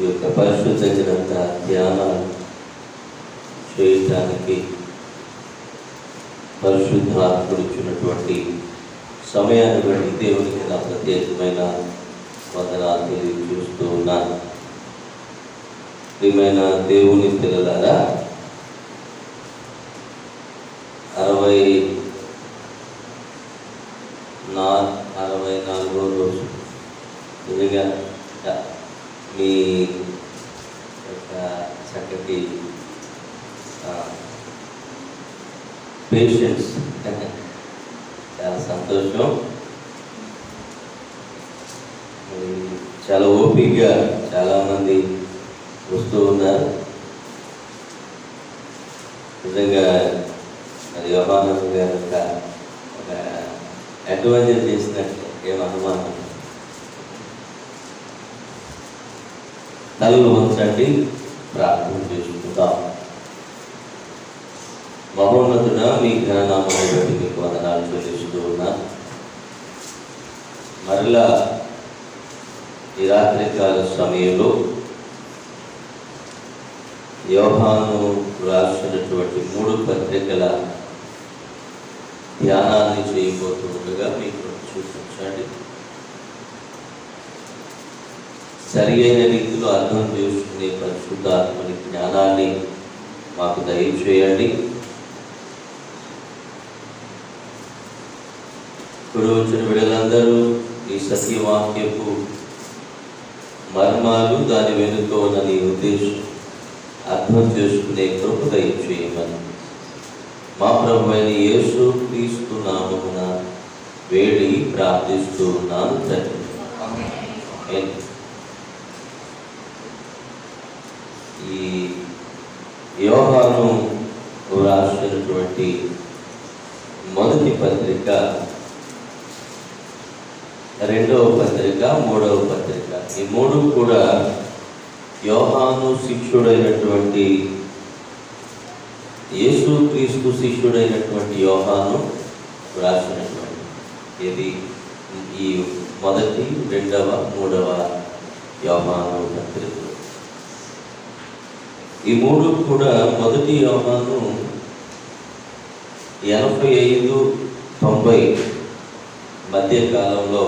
ఈ యొక్క పరిశుద్ధ గ్రంథ ధ్యానాలు చేయటానికి పరిశుద్ధాత్ముడిచ్చినటువంటి సమయాన్ని బట్టి దేవునికి నా ప్రత్యేకమైన వందనాలు తెలియజేస్తూ ఉన్నాను. ప్రియమైన దేవుని పిల్లలారా, 64వ రోజు నిజంగా మీ యొక్క చక్కటి పేషెన్స్ చాలా సంతోషం. చాలా ఓపికగా చాలామంది వస్తూ ఉన్నారు. నిజంగా అది యోహాను గారు ఒక అడ్వెంచర్ చేసినట్టు ఏం అనుమానం. తలలు వంచండి, ప్రార్థన చేసుకుంటాం. మహోన్నతుడా, మీ ఘననామాన్ని బట్టి మీకు వందనాలు చెల్లిస్తూ ఉన్నా. మరలా ఈ రాత్రికాల సమయంలో యోహాను రాసినటువంటి 3 పత్రికల ధ్యానాన్ని చేయబోతుండగా మీకు చూపించండి. సరి అయిన రీతిలో అర్థం చేసుకునే పరిశుద్ధాత్మని జ్ఞానాన్ని మాకు దయచేయండి. ఇప్పుడు వచ్చిన విడలందరూ ఈ సత్యవాక్యపు మర్మాలు, దాని వెనుక ఉన్న నీ ఉద్దేశం అర్థం చేసుకునే కృప దయచేయమని మా ప్రభువైన యేసు క్రీస్తు నామమున వేడి ప్రార్థిస్తూ ఉన్నాను తండ్రి. ఈ యోహాను రాసినటువంటి మొదటి పత్రిక, 2వ పత్రిక, 3వ పత్రిక, ఈ 3 కూడా యోహాను శిష్యుడైనటువంటి యేసు క్రీస్తు శిష్యుడైనటువంటి యోహాను రాసినటువంటి ఇది ఈ మొదటి, 2వ, 3వ యోహాను పత్రికలు. ఈ 3 కూడా మొదటి యోహాను 85-90 మధ్య కాలంలో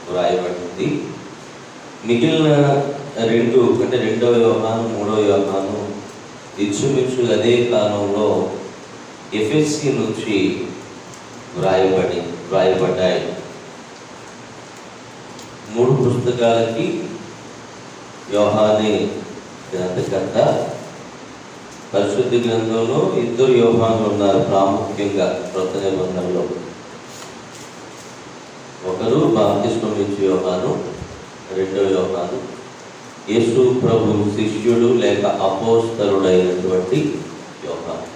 వ్రాయబడింది. మిగిలిన 2 అంటే 2వ యోహాను, 3వ యోహాను ఇంచుమించు అదే కాలంలో ఎఫెసీ నుంచి వ్రాయబడ్డాయి. 3 పుస్తకాలకి యోహానే గ్రంథకర్త. పరిశుద్ధ గ్రంథంలో 2 యోహానులు ఉన్నారు ప్రాముఖ్యంగా క్రొత్త నిబంధనలో. ఒకరు బాప్తిస్మం ఇచ్చే యోహాను, 2వ యోహాను యేసు ప్రభు శిష్యుడు లేక అపోస్తలుడైనటువంటి యోహాను.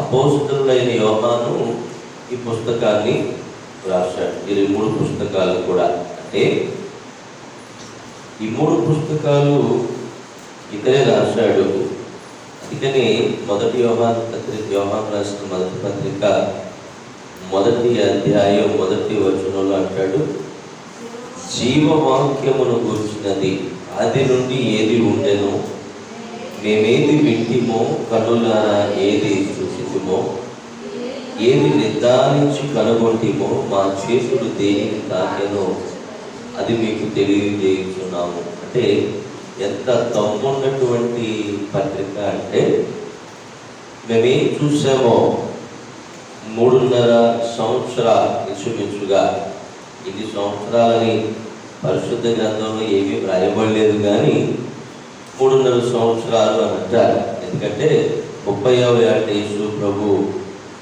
అపోస్తలుడైన యోహాను ఈ పుస్తకాన్ని రాశాడు. ఈ 3 పుస్తకాలు కూడా, అంటే ఈ 3 పుస్తకాలు ఇతరే రాశాడు. అందుకని మొదటి యోహాను రాసిన మొదటి పత్రిక 1వ అధ్యాయం 1వ వచనంలో అంటాడు, జీవవాక్యమును గూర్చినది ఆది నుండి ఏది ఉండెనో, మేమేది వింటిమో, కనులారా ఏది చూసిమో, ఏది నిర్ధారించి కనుగొంటిమో, మా చేతులు దేనిని తాకెనో అది మీకు తెలియజేస్తున్నాము. అంటే ఎంత తమ్మున్నటువంటి పత్రిక అంటే, మేమేం చూసామో 3.5 సంవత్సరాలు ఇంచుమించుగా, ఇది సంవత్సరాలని పరిశుద్ధ గ్రంథంలో ఏమీ వ్రాయబడలేదు, కానీ 3.5 సంవత్సరాలు అని అంటారు. ఎందుకంటే 30వ ఏట యేసు ప్రభు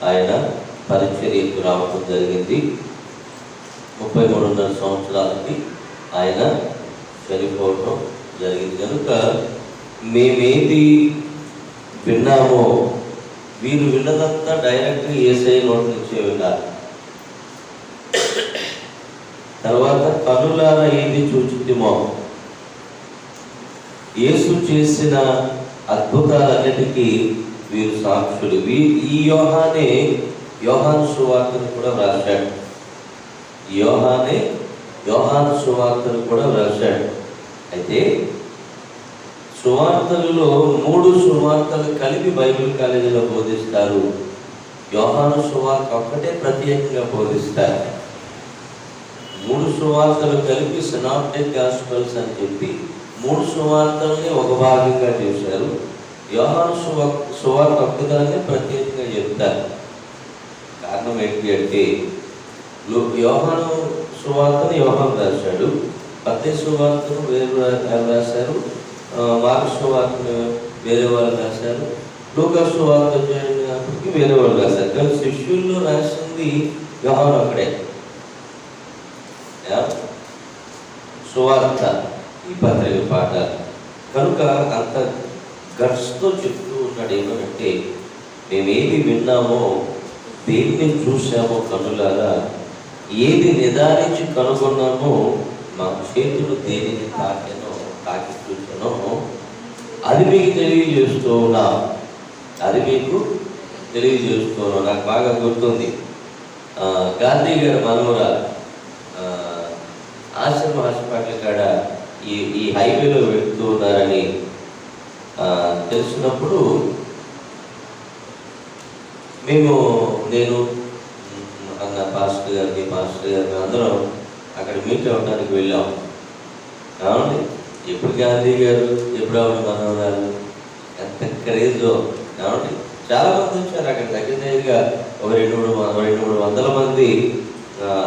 ఆయన పరిచర్యకు రావడం జరిగింది. 33.5 సంవత్సరాలకి ఆయన చనిపోవటం జరిగింది. కనుక మేమేది విన్నామో, వీరు విన్నదంతా డైరెక్ట్గా యేసయ్య నోటి నుంచే విన్నారు. తర్వాత కనులారా ఏది చూచితిమో, యేసు చేసిన అద్భుతాలన్నిటికీ వీరు సాక్షులు. ఈ యోహానే యోహాను సువార్తను కూడా వ్రాశాడు. యోహాను సువార్తను కూడా వ్రాశాడు. అయితే సువార్తలలో 3 సువార్తలు కలిపి బైబిల్ కాలేజీలో బోధిస్తారు. యోహాను సువార్త ఒక్కటే ప్రత్యేకంగా బోధిస్తారు. 3 సువార్తలు కలిపి సినాప్టిక్ గాస్పెల్స్ అని చెప్పి 3 సువార్తల్ని ఒక భాగంగా చేశారు. యోహాను సువార్త ఒక్కదాన్ని ప్రత్యేకంగా చెప్తారు. కారణం ఏంటి అంటే, యోహాను సువార్తను యోహాను రాశాడు, మత్తయి సువార్తను వేరు రాశారు, మార్కు సువార్తను వేరే వాళ్ళు రాశారు, లూకా సువార్త చేయడానికి వేరే వాళ్ళు రాశారు. కానీ శిష్యుల్లో రాసింది యోహాను అక్కడే. సువార్త ఈ పత్రిక పాఠాలు కనుక అంత గట్స్తో చెప్తూ ఉన్నాడు. ఏమనంటే, మేమేది విన్నామో, దేన్ని చూసామో కనులారా, ఏది నిదానించి కనుగొన్నామో, మా చేతులు దేనిని తాకి చూసానో అది మీకు తెలియజేస్తున్నా. నాకు బాగా గుర్తుంది. గాంధీ గారి మనవరాలు ఆశ్రమ హాస్పిటల్ కాడ ఈ హైవేలో వెళ్తూ ఉన్నారని తెలిసినప్పుడు నేను అన్న పాస్టర్ గారిని అందరం అక్కడ మీట్ అవ్వడానికి వెళ్ళాం. అవునండి, ఎప్పుడు గాంధీ గారు, ఎప్పుడు ఆవిడ మనవరాలు, ఎంత క్రేజో. అవునండి, చాలా మంది వచ్చారు అక్కడ. దగ్గరగా ఒక 200-300 మంది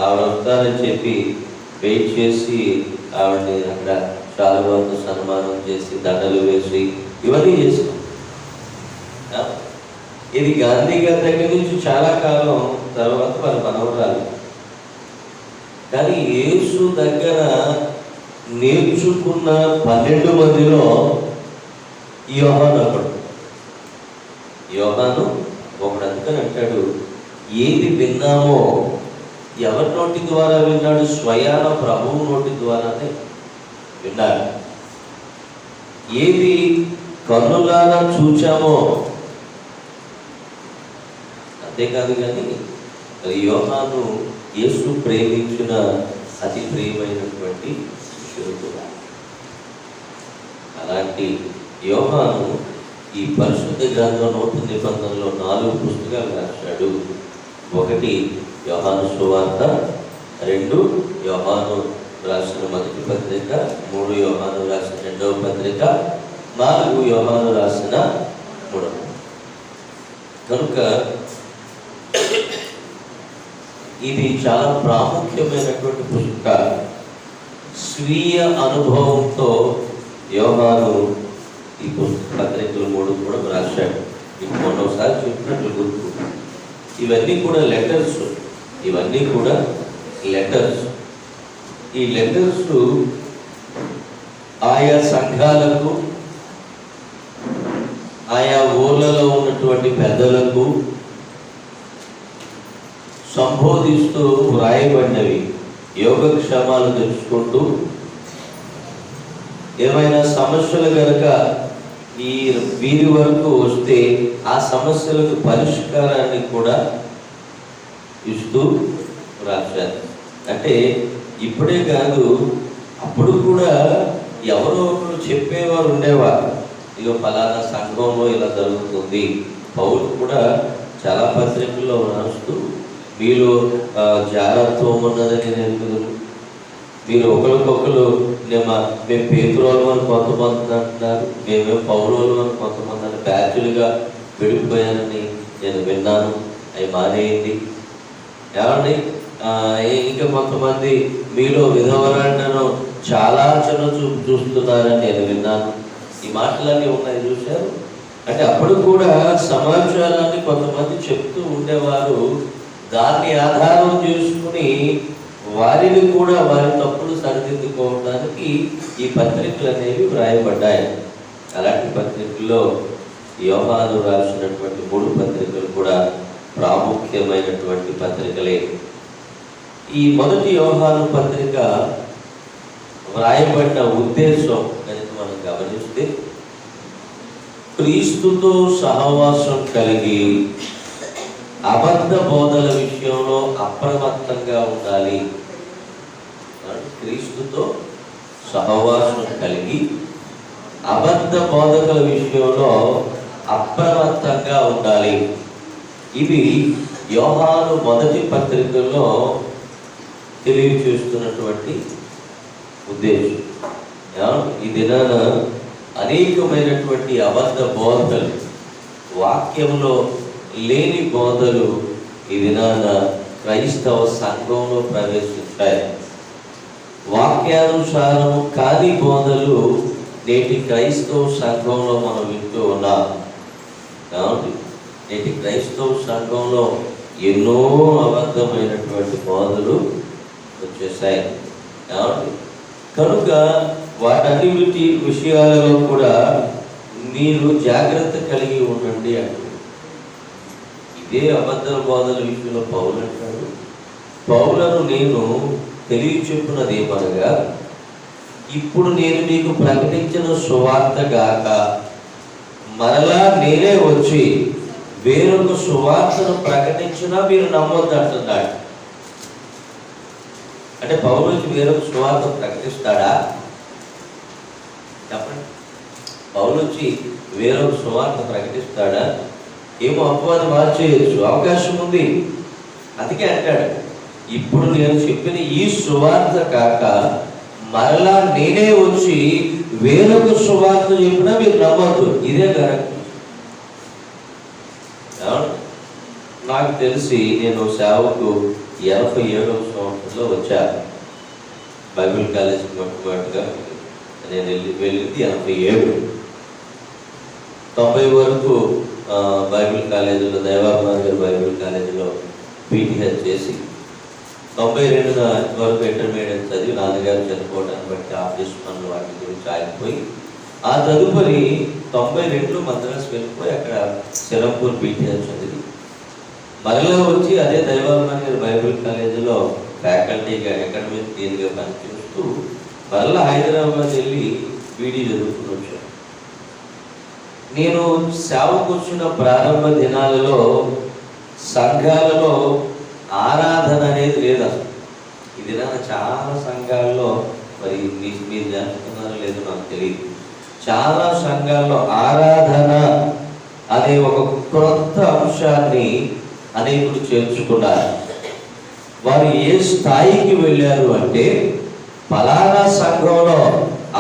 ఆవిడ వస్తారని చెప్పి వెయిట్ చేసి ఆవిడని అక్కడ చాలా వరకు సన్మానం చేసి దండలు వేసి ఇవన్నీ చేసాం. ఇది గాంధీ గారి దగ్గర నుంచి చాలా కాలం తర్వాత వాళ్ళ మనవరాలు. కానీ యేసు దగ్గర నేర్చుకున్న 12 మందిలో యోహాను ఒకడు. అందుకని అంటాడు, ఏది విన్నామో, ఎవరి నోటి ద్వారా విన్నాడు? స్వయాన ప్రభువు నోటి ద్వారానే విన్నాడు. ఏది కన్నులారా చూచామో, అంతేకాదు కానీ యోహాను యేసు ప్రేమించిన అతి ప్రియమైనటువంటి శిష్యుడు కూడా. అలాంటి యోహాను ఈ పరిశుద్ధ గ్రంథం నూతన నిబంధనలో 4 పుస్తకాలు రాశాడు. 1 యోహాను సువార్త, 2 యోహాను రాసిన మొదటి పత్రిక, 3 యోహాను రాసిన 2వ పత్రిక, 4 యోహాను రాసిన 3వ. కనుక ఇది చాలా ప్రాముఖ్యమైనటువంటి పుస్తకం. స్వీయ అనుభవంతో యోహాను ఈ పత్రికలు 3 కూడా రాశాడు. మీకు మొన్నసారి చెప్పినట్లు గుర్తు. ఇవన్నీ కూడా లెటర్స్. ఈ లెటర్స్ ఆయా సంఘాలకు, ఆయా ఊర్లలో ఉన్నటువంటి పెద్దలకు సంబోధిస్తూ వ్రాయబడినవి. యోగక్షేమాలు తెలుసుకుంటూ, ఏమైనా సమస్యలు కనుక వీరి వరకు వస్తే ఆ సమస్యలకు పరిష్కారాన్ని కూడా ఇస్తూ రాశారు. అంటే ఇప్పుడే కాదు, అప్పుడు కూడా ఎవరో ఒకరు చెప్పేవారు ఉండేవారు. ఇక ఫలానా సంఘంలో ఇలా జరుగుతుంది. పౌలు కూడా చాలా పత్రికల్లో రాస్తూ, మీలో జాగ్రత్వం ఉన్నదని నేను, మీరు ఒకరికొకరు మేము పేతురోలు అని కొంతమంది అంటున్నారు, మేమేం పౌరోలు అని కొంతమంది అని బ్యాచులుగా విడిపోయానని నేను విన్నాను, అవి మానేయండి. ఏమండి, ఇంకా కొంతమంది మీలో విధవరాలను చాలా చిన్న చూపు చూస్తున్నారని నేను విన్నాను. ఈ మాటలన్నీ ఉన్నాయి, చూశారు. అంటే అప్పుడు కూడా సమాచారాన్ని కొంతమంది చెప్తూ ఉండేవారు. దాన్ని ఆధారం చేసుకుని వారిని కూడా వారి తప్పులు సరిదిద్దుకోవడానికి ఈ పత్రికలు అనేవి వ్రాయబడ్డాయి. అలాంటి పత్రికల్లో యోహాను రాసినటువంటి 3 పత్రికలు కూడా ప్రాముఖ్యమైనటువంటి పత్రికలే. ఈ మొదటి యోహాను పత్రిక వ్రాయబడిన ఉద్దేశం కనుక మనం గమనిస్తే, క్రీస్తుతో సహవాసం కలిగి అబద్ధ బోధల విషయంలో అప్రమత్తంగా ఉండాలి. క్రీస్తుతో సహవాసం కలిగి అబద్ధ బోధకుల విషయంలో అప్రమత్తంగా ఉండాలి. ఇవి యోహాను మొదటి పత్రికల్లో తెలియచేస్తున్నటువంటి ఉద్దేశం. ఈ దినాన అనేకమైనటువంటి అబద్ధ బోధలు, వాక్యంలో లేని బోధలు ఈ దినాన క్రైస్తవ సంఘంలో ప్రవేశించాయి. వాక్యానుసారం కాని బోధలు నేటి క్రైస్తవ సంఘంలో మనం వింటూ ఉన్నాం. కాబట్టి నేటి క్రైస్తవ సంఘంలో ఎన్నో అబద్ధమైనటువంటి బోధలు వచ్చేసాయి. కాబట్టి కనుక వాటన్నిటి విషయాలలో కూడా మీరు జాగ్రత్త కలిగి ఉండండి అంటారు. ఇదే అబద్ధ బోధల విషయంలో పౌలు అంటాడు, పౌలను నేను తెలియచెప్పున్నది ఏమనగా, ఇప్పుడు నేను మీకు ప్రకటించిన సువార్త గాక మరలా నేనే వచ్చి వేరొక సువార్తను ప్రకటించినా మీరు నమ్మొద్దు అంటున్నాడు. అంటే పౌలు వచ్చి వేరొక సువార్త ప్రకటిస్తాడా? చెప్పండి. పౌలు వచ్చి వేరొక సువార్త ప్రకటిస్తాడా? ఏమో అపవాదం మార్చేయచ్చు, అవకాశం ఉంది. అందుకే అంటాడు, ఇప్పుడు నేను చెప్పిన ఈ సువార్త కాక మరలా నేనే వచ్చి వేరొక సువార్త చెప్పినా మీరు నమ్మద్దు. ఇదే కరెక్ట్. నాకు తెలిసి నేను సేవకు 87వ సంవత్సరంలో వచ్చాను. బైబిల్ కాలేజీకి మొట్టమొదటిగా నేను వెళ్ళింది 87. 90 వరకు బైబిల్ కాలేజీలో, దైవాభిమాని గారి బైబిల్ కాలేజీలో పీటీహెచ్ చేసి 92 వరకు ఇంటర్మీడియట్ చదివి నాన్నగారు చనిపోవడాన్ని బట్టి ఆఫీస్ పనులు వాటి గురించి ఆగిపోయి, ఆ తదుపరి 92లో మద్రాసు వెళ్ళిపోయి అక్కడ సిరంపూర్ పీటీహెచ్ చదివి మరలా వచ్చి అదే దైవాభిమాని గారి బైబిల్ కాలేజీలో ఫ్యాకల్టీగా, అకాడమిక్ డీన్గా పనిచేస్తూ మరలా హైదరాబాద్ వెళ్ళి బీడీ చదువుకుని వచ్చాను. నేను సేవకు వచ్చిన ప్రారంభ దినాలలో సంఘాలలో ఆరాధన అనేది లేదు అసలు. ఈ దినాన చాలా సంఘాల్లో, మరి మీరు జరుపుతున్నారో లేదో నాకు తెలియదు, చాలా సంఘాల్లో ఆరాధన అనే ఒక క్రొత్త అంశాన్ని అనేకులు చేర్చుకున్నారు. వారు ఏ స్థాయికి వెళ్ళారు అంటే, ఫలానా సంఘంలో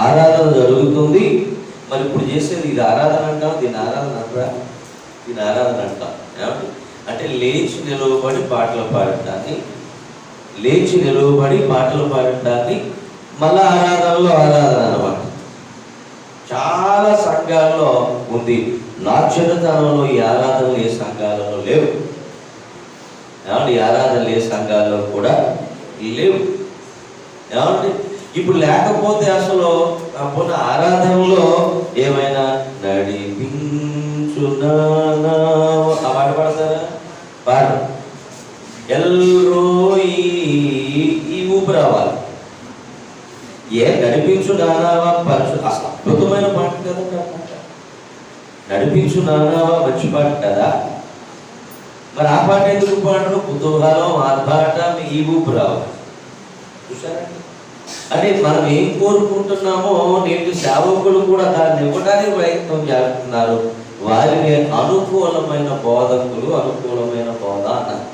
ఆరాధన జరుగుతుంది, మరి ఇప్పుడు చేసేది ఇది ఆరాధన అంటాం, దీని ఆరాధన అంటారా, దీని ఆరాధన అంటాం. అంటే లేచి నిలవబడి పాటలు పాడటాన్ని, లేచి నిలవబడి పాటలు పాడటాన్ని మళ్ళా ఆరాధనలో ఆరాధన అన్నమాట. చాలా సంఘాల్లో ఉంది. నా చిన్నతనంలో ఈ ఆరాధనలు ఏ సంఘాలలో లేవు. ఈ ఆరాధనలు ఏ సంఘాల్లో కూడా లేవు. ఏమంటే ఇప్పుడు లేకపోతే అసలు అప్పుడు ఆరాధనలో ఏమైనా నడిపించునా ఆ పాట పాడతారా? పాడు. ఎల్రోయి ఈ ఊపు రావాలి. ఏ నడిపించు నానావా పరిశుద్ధ, అద్భుతమైన పాట కదా. నడిపించు నానావా మంచి పాట కదా. మరి ఆ పాట ఎందుకు పాడరు? కుతూహలం, ఆర్భాటం, ఈ ఊపు రావాలి. చూసారండి? అంటే మనం ఏం కోరుకుంటున్నామో నేటి సేవకులు కూడా దాన్ని ఇవ్వడానికి ప్రయత్నం చేస్తున్నారు. వారిని అనుకూలమైన బోధకులు, అనుకూలమైన బోధ అన్నారు.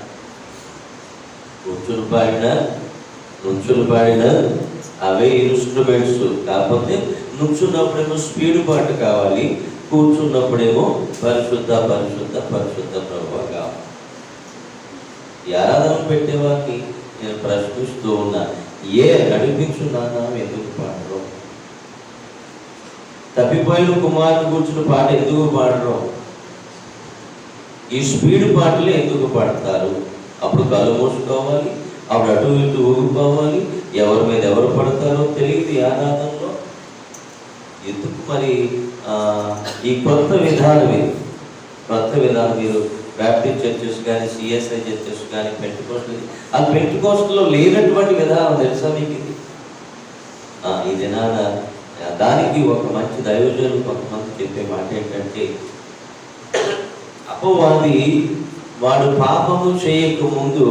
నుంచులు పాడిన అవే ఇన్స్ట్రుమెంట్స్. కాకపోతే నుంచున్నప్పుడేమో స్పీడ్ పాటు కావాలి, కూర్చున్నప్పుడేమో పరిశుద్ధ పరిశుద్ధ పరిశుద్ధ ప్రభువా కావాలి. ఈ ఆరాధన పెట్టేవారిని నేను ప్రశ్నిస్తూ ఉన్నా, ఏ నడిపించున్నానా ఎందుకు పాడరు? తప్పిపోయిన కుమారుని కూర్చుని పాట ఎందుకు పాడరు? ఈ స్పీడ్ పాటలు ఎందుకు పాడతారు? అప్పుడు కళ్ళు మూసుకోవాలి, అప్పుడు అటు ఇటు ఊగిపోవాలి, ఎవరి మీద ఎవరు పడతారో తెలియదు. ఈ ఆరాధనలో ఎందుకు మరి ఈ కొత్త విధానం? కొత్త విధానం మీరు బ్యాప్టిస్ట్ చర్చెస్ కానీ, సిఎస్ఐ చర్చెస్ కానీ, పెంటెకోస్టల్, ఆ పెంటెకోస్టల్లో లేనటువంటి విధానం తెలుసా మీకు? ఈ దినాన దానికి ఒక మంచి దైవజనులు కొంతమంది చెప్పే మాట ఏంటంటే, అపవాది వాడు పాపము చేయక ముందు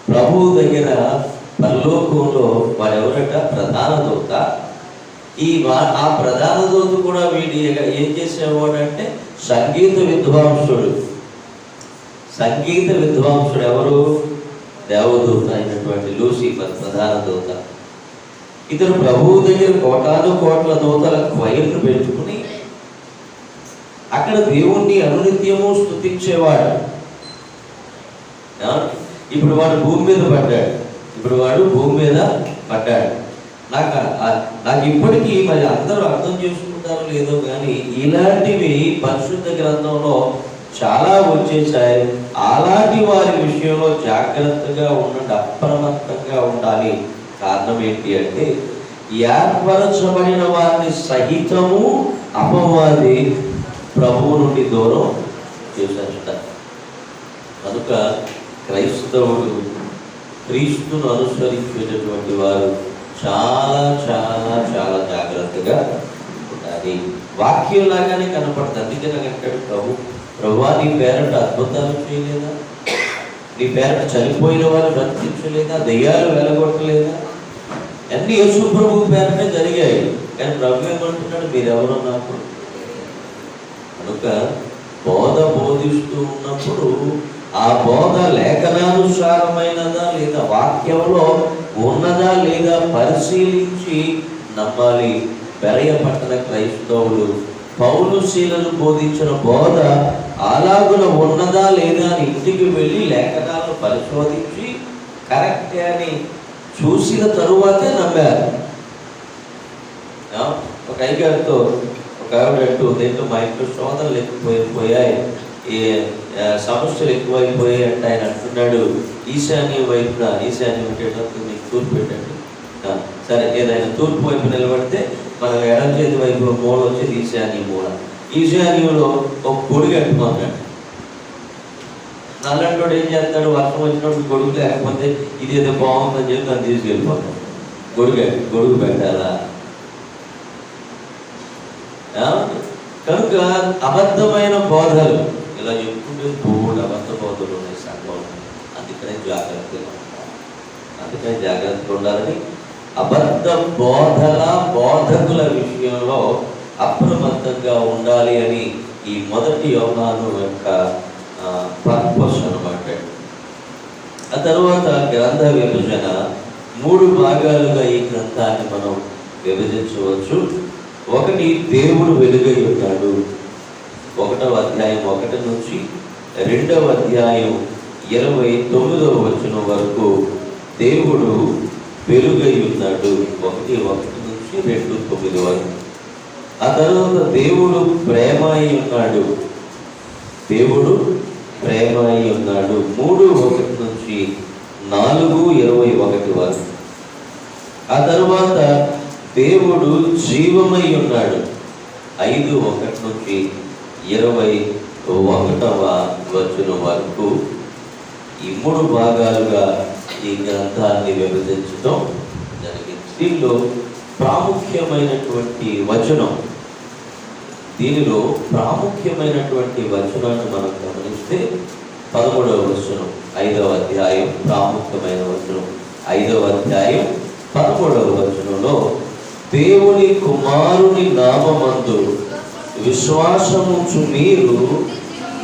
ప్రభువు దగ్గర పరలోకంలో వాడెవరట? ప్రధాన దూత. ఆ ప్రధాన దూత కూడా వీడి ఏం చేసేవాడు అంటే సంగీత విద్వాంసుడు. ఎవరు? దేవదూత అయినటువంటి లూసిఫర్, ప్రధాన దూత. ఇతను ప్రభువు దగ్గర కోటాను కోట్ల దూతల క్వైర్ను పెట్టుకుని అక్కడ దేవుణ్ణి అనునిత్యము స్తుతించేవాడు. ఇప్పుడు వాడు భూమి మీద పడ్డాడు. నాకు ఇప్పటికీ మరి అందరూ అర్థం చేసుకుంటారో లేదో కానీ ఇలాంటివి పరిశుద్ధ గ్రంథంలో చాలా వచ్చేసాయి. అలాంటి వారి విషయంలో జాగ్రత్తగా ఉండండి, అప్రమత్తంగా ఉండాలి. కారణం ఏంటి అంటే ఏర్పరచబడిన వారిని సహితము అపవాది ప్రభువు నుండి దూరం చేసేస్తారు. కనుక క్రైస్తవుడు, క్రీస్తును అనుసరించేటటువంటి వారు చాలా చాలా చాలా జాగ్రత్తగా ఉండాలి. వాక్యం లాగానే కనపడుతుంది. అందుకే నాకు అంటాడు ప్రభువా నీ పేరట అద్భుతాలు చేయలేదా? నీ పేరట చనిపోయిన వారు బ్రతికించలేదా? దెయ్యాలు వెలగొట్టలేదా? అన్ని యేసు ప్రభు పేరటే జరిగాయి. కానీ ప్రభు ఏమంటున్నాడు, మీరెవరో నాకు. కనుక బోధిస్తూ ఉన్నప్పుడు ఆ బోధ లేఖనానుసారమైనదా లేదా వాక్యంలో ఉన్నదా లేదా పరిశీలించి నమ్మాలి. బెరయ పట్టణ క్రైస్తవులు పౌలు శీలను బోధించిన బోధ అలాగున ఉన్నదా లేదా అని ఇంటికి వెళ్ళి లేఖనాలను పరిశోధించి కరెక్టే అని చూసిన తరువాతే నమ్మారు. ఒక అయ్యగారితో ఒక ఆవిడంటూ దేంట్లో మా ఇంట్లో శోధనలు ఎక్కువైపోయాయి, ఈ సమస్యలు ఎక్కువైపోయాయి అంటే ఆయన అంటున్నాడు, ఈశాన్య వైపున, ఈశాన్యం పెట్టేటప్పుడు నీకు తూర్పు పెట్టండి. సరే, ఏదైనా తూర్పు వైపు నిలబడితే మనం ఎడం చేతి వైపు మూల వచ్చేది ఈశాన్య మూల. ఈశాన్యంలో ఒక గొడుగు కట్టుకున్నాడు. నల్లంటోడు ఏం చేస్తాడు, వర్షం వచ్చినప్పుడు గొడుగు లేకపోతే ఇది ఏదో బాగుందని చెప్పి నన్ను తీసుకెళ్ళిపోతాడు. గొడుగు పెట్టాలా? కనుక అబద్ధమైన బోధలు ఇలా చెప్పుకుంటే బోర్డు అబద్ధ బోధలు ఉన్నాయి సంఘంలో. అందుకనే జాగ్రత్తగా ఉండాలని అబద్ధ బోధకుల విషయంలో అప్రమత్తంగా ఉండాలి అని ఈ మొదటి యోహాను యొక్క పర్పస్ అన్నమాట. ఆ తర్వాత గ్రంథ విభజన 3 భాగాలుగా ఈ గ్రంథాన్ని మనం విభజించవచ్చు. ఒకటి, దేవుడు వెలుగై ఉన్నాడు. 1వ అధ్యాయం 1 నుంచి 2వ అధ్యాయం 29వ వచనం వరకు దేవుడు వెలుగై ఉన్నాడు. 1:1 నుంచి 2:9 వరకు. ఆ తర్వాత దేవుడు ప్రేమ అయి ఉన్నాడు. 3:1 నుంచి 4:21 వరకు. ఆ తర్వాత దేవుడు జీవమై ఉన్నాడు. 5:1 నుంచి 21వ వచనం వరకు. ఈ 3 భాగాలుగా ఈ గ్రంథాన్ని విభజించడం జరిగింది. దీనిలో ప్రాముఖ్యమైనటువంటి వచనం, దీనిలో ప్రాముఖ్యమైనటువంటి వచనాన్ని మనం గమనిస్తే 11వ వచనం, 5వ అధ్యాయం ప్రాముఖ్యమైన వచనం. 5వ అధ్యాయం 11వ వచనంలో దేవుని కుమారుని నామమందు విశ్వాసముంచు మీరు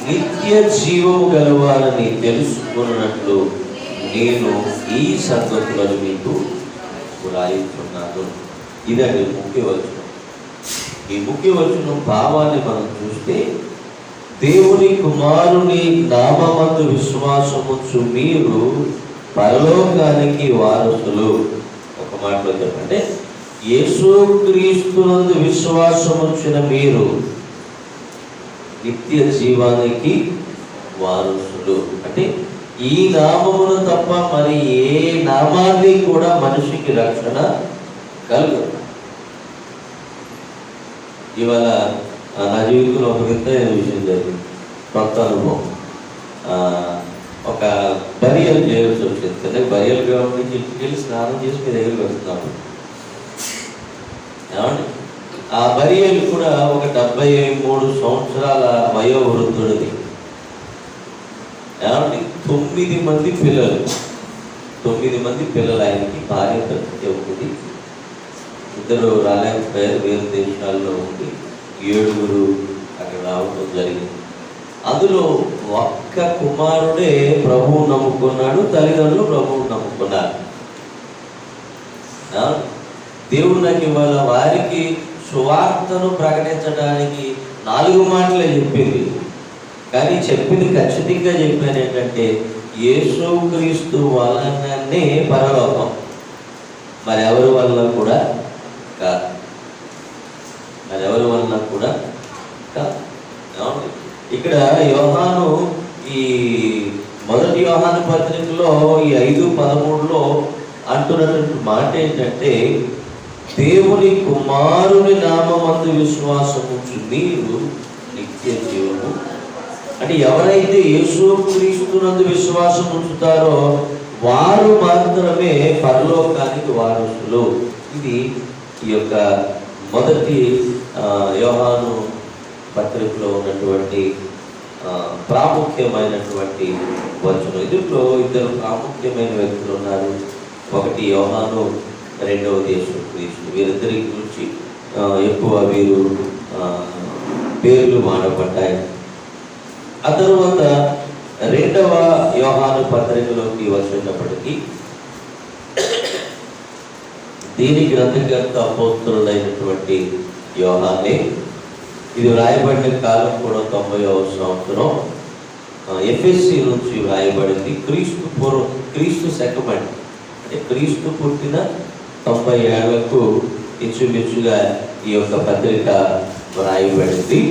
నిత్య జీవము గలవారని తెలుసుకున్నట్లు నేను ఈ సంగతులను మీకు రాయిస్తున్నాను. ఇదండి ముఖ్య వచనం. ఈ ముఖ్య వచనం భావాన్ని మనం చూస్తే, దేవుని కుమారుని నామమందు విశ్వాసముంచు మీరు పరలోకానికి వారసులు. ఒక మాటలో చెప్పంటే, యేసుక్రీస్తునందు విశ్వాసముంచిన మీరు నిత్య జీవానికి వారసులు. అంటే ఈ నామమును తప్ప మరి ఏ నామాన్ని కూడా మనిషికి రక్షణ కలుగు. ఇవాళ నా జీవితంలో ఒక వింతైన విషయం జరిగింది, కొత్త అనుభవం. ఒక బరియల్ చేయాల్సి వచ్చింది కదా. బరియల్ గ్రౌండ్ నుంచి ఇంటికి వెళ్ళి స్నానం చేసి మీ దగ్గరికి వస్తున్నాము. ఏమండి, ఆ బరియల్ కూడా ఒక 73 సంవత్సరాల వయోవృద్ధుడిది. ఏమండి, 9 మంది పిల్లలు. 9 మంది పిల్లలు ఆయనకి, భార్య ప్రతి ఒకటి. ఇద్దరు రాలేకపోయారు, వేరు దేశాల్లో ఉండి 7 అక్కడ రావడం జరిగింది. అందులో ఒక్క కుమారుడే ప్రభువు నమ్ముకున్నాడు, తల్లిదండ్రులు ప్రభువు నమ్ముకున్నారు. దేవుడు నాకు ఇవాళ వారికి సువార్తను ప్రకటించడానికి 4 మాటలే చెప్పింది, కానీ చెప్పింది ఖచ్చితంగా చెప్పాను ఏంటంటే యేసుక్రీస్తు వలననే పరలోకం, మరెవరి వల్ల కూడా కాదు, మరెవరి వలన కూడా కాదు. ఇక్కడ యోహాను ఈ మొదటి యోహాను పత్రికలో ఈ 5:13లో అంటున్నటువంటి మాట ఏంటంటే దేవుని కుమారుని నామమందు విశ్వాసముంచు మీరు నిత్య జీవము. అంటే ఎవరైతే యేసుక్రీస్తునందు విశ్వాసం ఉంచుతారో వారు మాత్రమే పరలోకానికి వారసులు. ఇది ఈ యొక్క మొదటి యోహాను పత్రికలో ఉన్నటువంటి ప్రాముఖ్యమైనటువంటి వచనం. ఇందులో 2 ప్రాముఖ్యమైన వ్యక్తులు ఉన్నారు. ఒకటి యోహాను, రెండవది యేసుక్రీస్తు. వీరిద్దరి గురించి ఎక్కువ వీరు పేర్లు మాడబడ్డాయి. ఆ తరువాత 2వ యోహాను పత్రికలోకి వచ్చేటప్పటికీ దీని గ్రంథకర్త అపోస్తలుడైనటువంటి యోహానే. ఇది వ్రాయబడిన కాలం కూడా 90వ సంవత్సరం ఎఫెసీ నుంచి వ్రాయబడింది. క్రీస్తు శకమండి, అంటే క్రీస్తు పుట్టిన 90 ఏళ్లకు ఇంచుమించుగా ఈ యొక్క పత్రిక వ్రాయబడింది.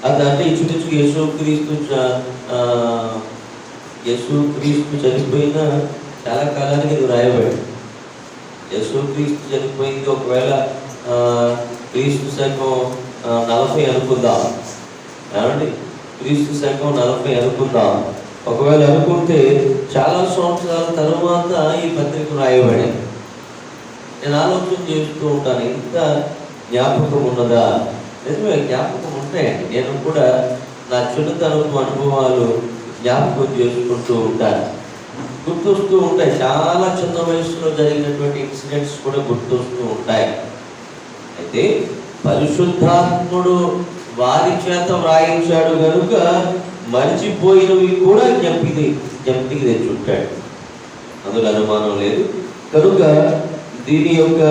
అదంటే ఇంచుమించుగా యేసుక్రీస్తు చనిపోయిన చాలా కాలానికి ఇది వ్రాయబడింది. యేసుక్రీస్తు చనిపోయింది ఒకవేళ క్రీస్తు శకం 40 అనుకుందాం, ఏమండి, క్రీస్తు శకం 40 అనుకుందాం. ఒకవేళ అనుకుంటే చాలా సంవత్సరాల తరువాత ఈ పత్రిక రాయబడింది. నేను ఆలోచన చేస్తూ ఉంటాను, ఇంత జ్ఞాపకం ఉన్నదా? నిజమే, జ్ఞాపకం ఉంటాయండి. నేను కూడా నా చిన్నతనపు అనుభవాలు జ్ఞాపకం చేసుకుంటూ ఉంటాను, గుర్తొస్తూ ఉంటాయి. చాలా చిన్న వయసులో జరిగినటువంటి ఇన్సిడెంట్స్ కూడా గుర్తొస్తూ ఉంటాయి. అయితే పరిశుద్ధాత్ముడు వారి చేత వ్రాయించాడు కనుక మర్చిపోయినవి కూడా జ్ఞప్తికి తెచ్చుంటాడు, అందులో అనుమానం లేదు. కనుక దీని యొక్క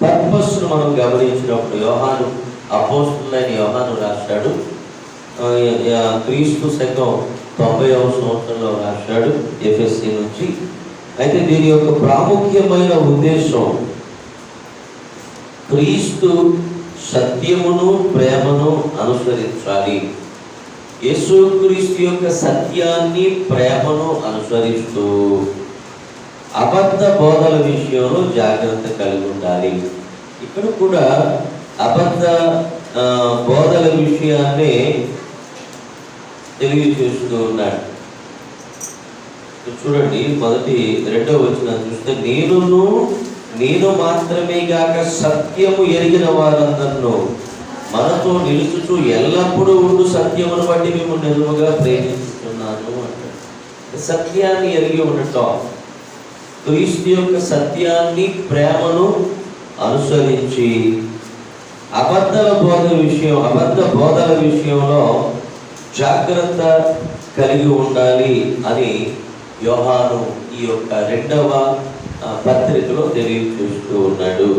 పర్పస్ను మనం గమనించినప్పుడు యోహాను, అపోస్తలుడైన యోహాను రాశాడు. క్రీస్తు శకం 90వ సంవత్సరంలో రాశాడు ఎఫెసీ నుంచి. అయితే దీని యొక్క ప్రాముఖ్యమైన ఉద్దేశం క్రీస్తు సత్యమును ప్రేమను అనుసరించాలి. యేసుక్రీస్తు యొక్క సత్యాన్ని ప్రేమను అనుసరిస్తూ అబద్ధ బోధల విషయంలో జాగ్రత్త కలిగి ఉండాలి. ఇక్కడ కూడా అబద్ధ బోధల విషయాన్ని తెలియజేస్తూ ఉన్నాడు. చూడండి, మొదటి 2వ వచనం చూస్తే నేను మాత్రమే గాక సత్యము ఎరిగిన వారందరూ మనతో నిలుచుచు ఎల్లప్పుడూ ఉండు సత్యమును బట్టి మేము నిజముగా ప్రేమిస్తున్నాను అంటాడు. సత్యాన్ని ఎరిగి ఉండటం, క్రీస్తు యొక్క సత్యాన్ని ప్రేమను అనుసరించి అబద్ధ బోధల విషయంలో జాగ్రత్త కలిగి ఉండాలి అని యోహాను ఈ యొక్క 2వ పత్రికలో తెలియజేస్తూ ఉన్నాడు.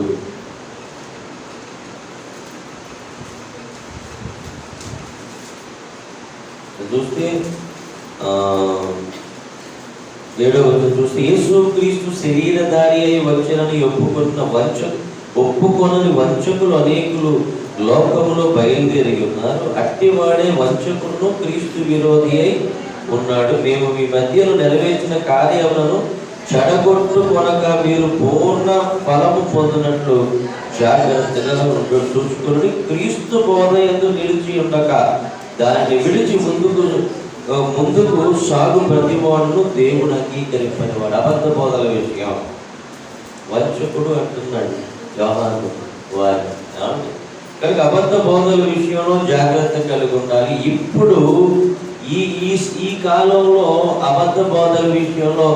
చూస్తే 7వ వచనం చూస్తే యేసుక్రీస్తు శరీరధారి అయి వచ్చెనని ఒప్పుకొనని వంచకులు అనేకులు లోకములో బయలుదేరి ఉన్నారు. అట్టివాడే వంచకులను క్రీస్తు విరోధి అయి ఉన్నాడు. మేము మీ మధ్యలో నెరవేర్చిన కార్యములను చెడగొట్టుకొనక మీరు పూర్ణ ఫలము పొందినట్లు జాగ్రత్తగా చూసుకుని క్రీస్తు బోధ యందు నిలిచి ఉండక దానిని విడిచి ముందుకు సాగు ప్రతివాడును దేవుడు అంగీకరింపనివాడు. అబద్ధ బోధల విషయం వంచకుడు అంటున్నాడు యోహాను వారి. కనుక అబద్ధ బోధల విషయంలో జాగ్రత్త కలిగి ఉండాలి. ఇప్పుడు ఈ కాలంలో అబద్ధ బోధల విషయంలో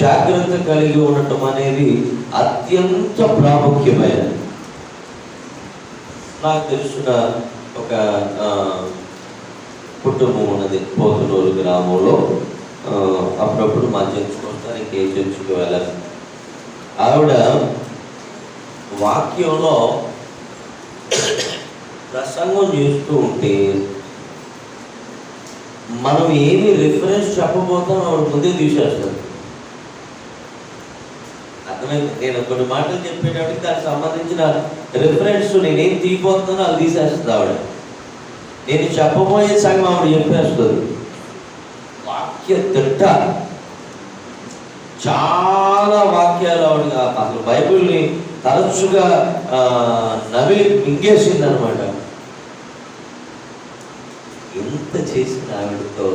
జాగ్రత్త కలిగి ఉండటం అనేది అత్యంత ప్రాముఖ్యమైనది. నాకు తెలిసిన ఒక కుటుంబం ఉన్నది పోతునూరు గ్రామంలో. అప్పుడప్పుడు మా చర్చకు వస్తారు, ఇంకే చర్చకు వెళ్ళాలి. ఆవిడ వాక్యంలో ప్రసంగం చేస్తూ ఉంటే మనం ఏమి రిఫరెన్స్ చెప్పబోతాం ఆవిడ ముందే తీసేస్తారు. అర్థమైంది? నేను కొన్ని మాటలు చెప్పేటప్పటికి దానికి సంబంధించిన రిఫరెన్స్ నేనేం తీయబోతున్నానో అది తీసేస్తుంది ఆవిడ. నేను చెప్పబోయే సగం ఆవిడ చెప్పేస్తుంది. వాక్య తిట్ట చాలా వాక్యాలు ఆవిడ అసలు బైబిల్ని తరచుగా నవిలి మింగేసింది అనమాట. ఎంత చేసిన ఆవిడతో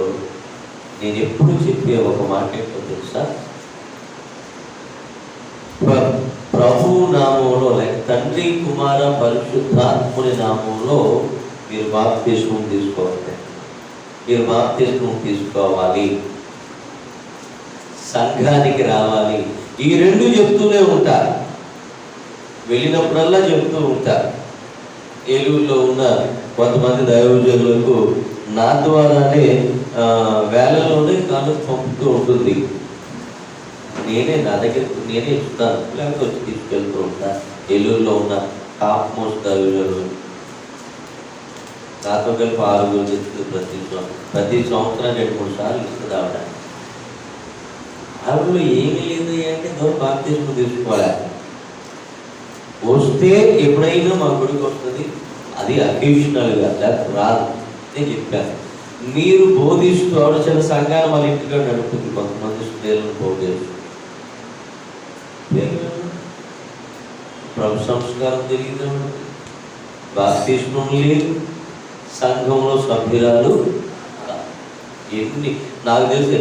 నేను ఎప్పుడు చెప్పే ఒక మాట ఏంటో తెలుసా? ప్రభు నామంలో, లేక తండ్రి కుమార పరిశుద్ధాత్ముని నామంలో మీరు బాప్తిస్మం తీసుకోవాలి. మీరు బాప్తిస్మం తీసుకోవాలి, సంఘానికి రావాలి. ఈ రెండు చెప్తూనే ఉంటారు, వెళ్ళినప్పుడల్లా చెప్తూ ఉంటారు. ఏలూరులో ఉన్న కొంతమంది దైవజనులకు నా ద్వారానే వేలలోనే కాను పంపుతూ ఉంటుంది. నా దగ్గరకు నేనే ఇస్తాను, లేకపోతే వచ్చి తీసుకెళ్తూ ఉంటాను. ఏలూరులో ఉన్న టాప్ మోస్ట్ దైవజనులు నాతో కలిపి 6 చెప్తుంది ప్రతి సంవత్సరం 2-3 సార్లు ఇస్తుంది ఆవిడ. ఆవిడలో ఏమీ లేదు అంటే బాప్తిస్మం తీసుకోవాలి. వస్తే ఎప్పుడైనా మా గుడికి వస్తుంది, అది అకేషనల్గా, లేకపోతే రాదు. నేను చెప్పాను, మీరు బోధిస్తూ ఆవిడ చిన్న సంఘాలు వాళ్ళ ఇంటిగా నడుపుతుంది. కొంతమంది స్త్రీలను బోధిస్తూ ప్రభు సంస్కారం తెలియదు, బాప్తిస్మం లేదు, సంఘంలో సభ్యురాలు. ఎన్ని నాకు తెలిసి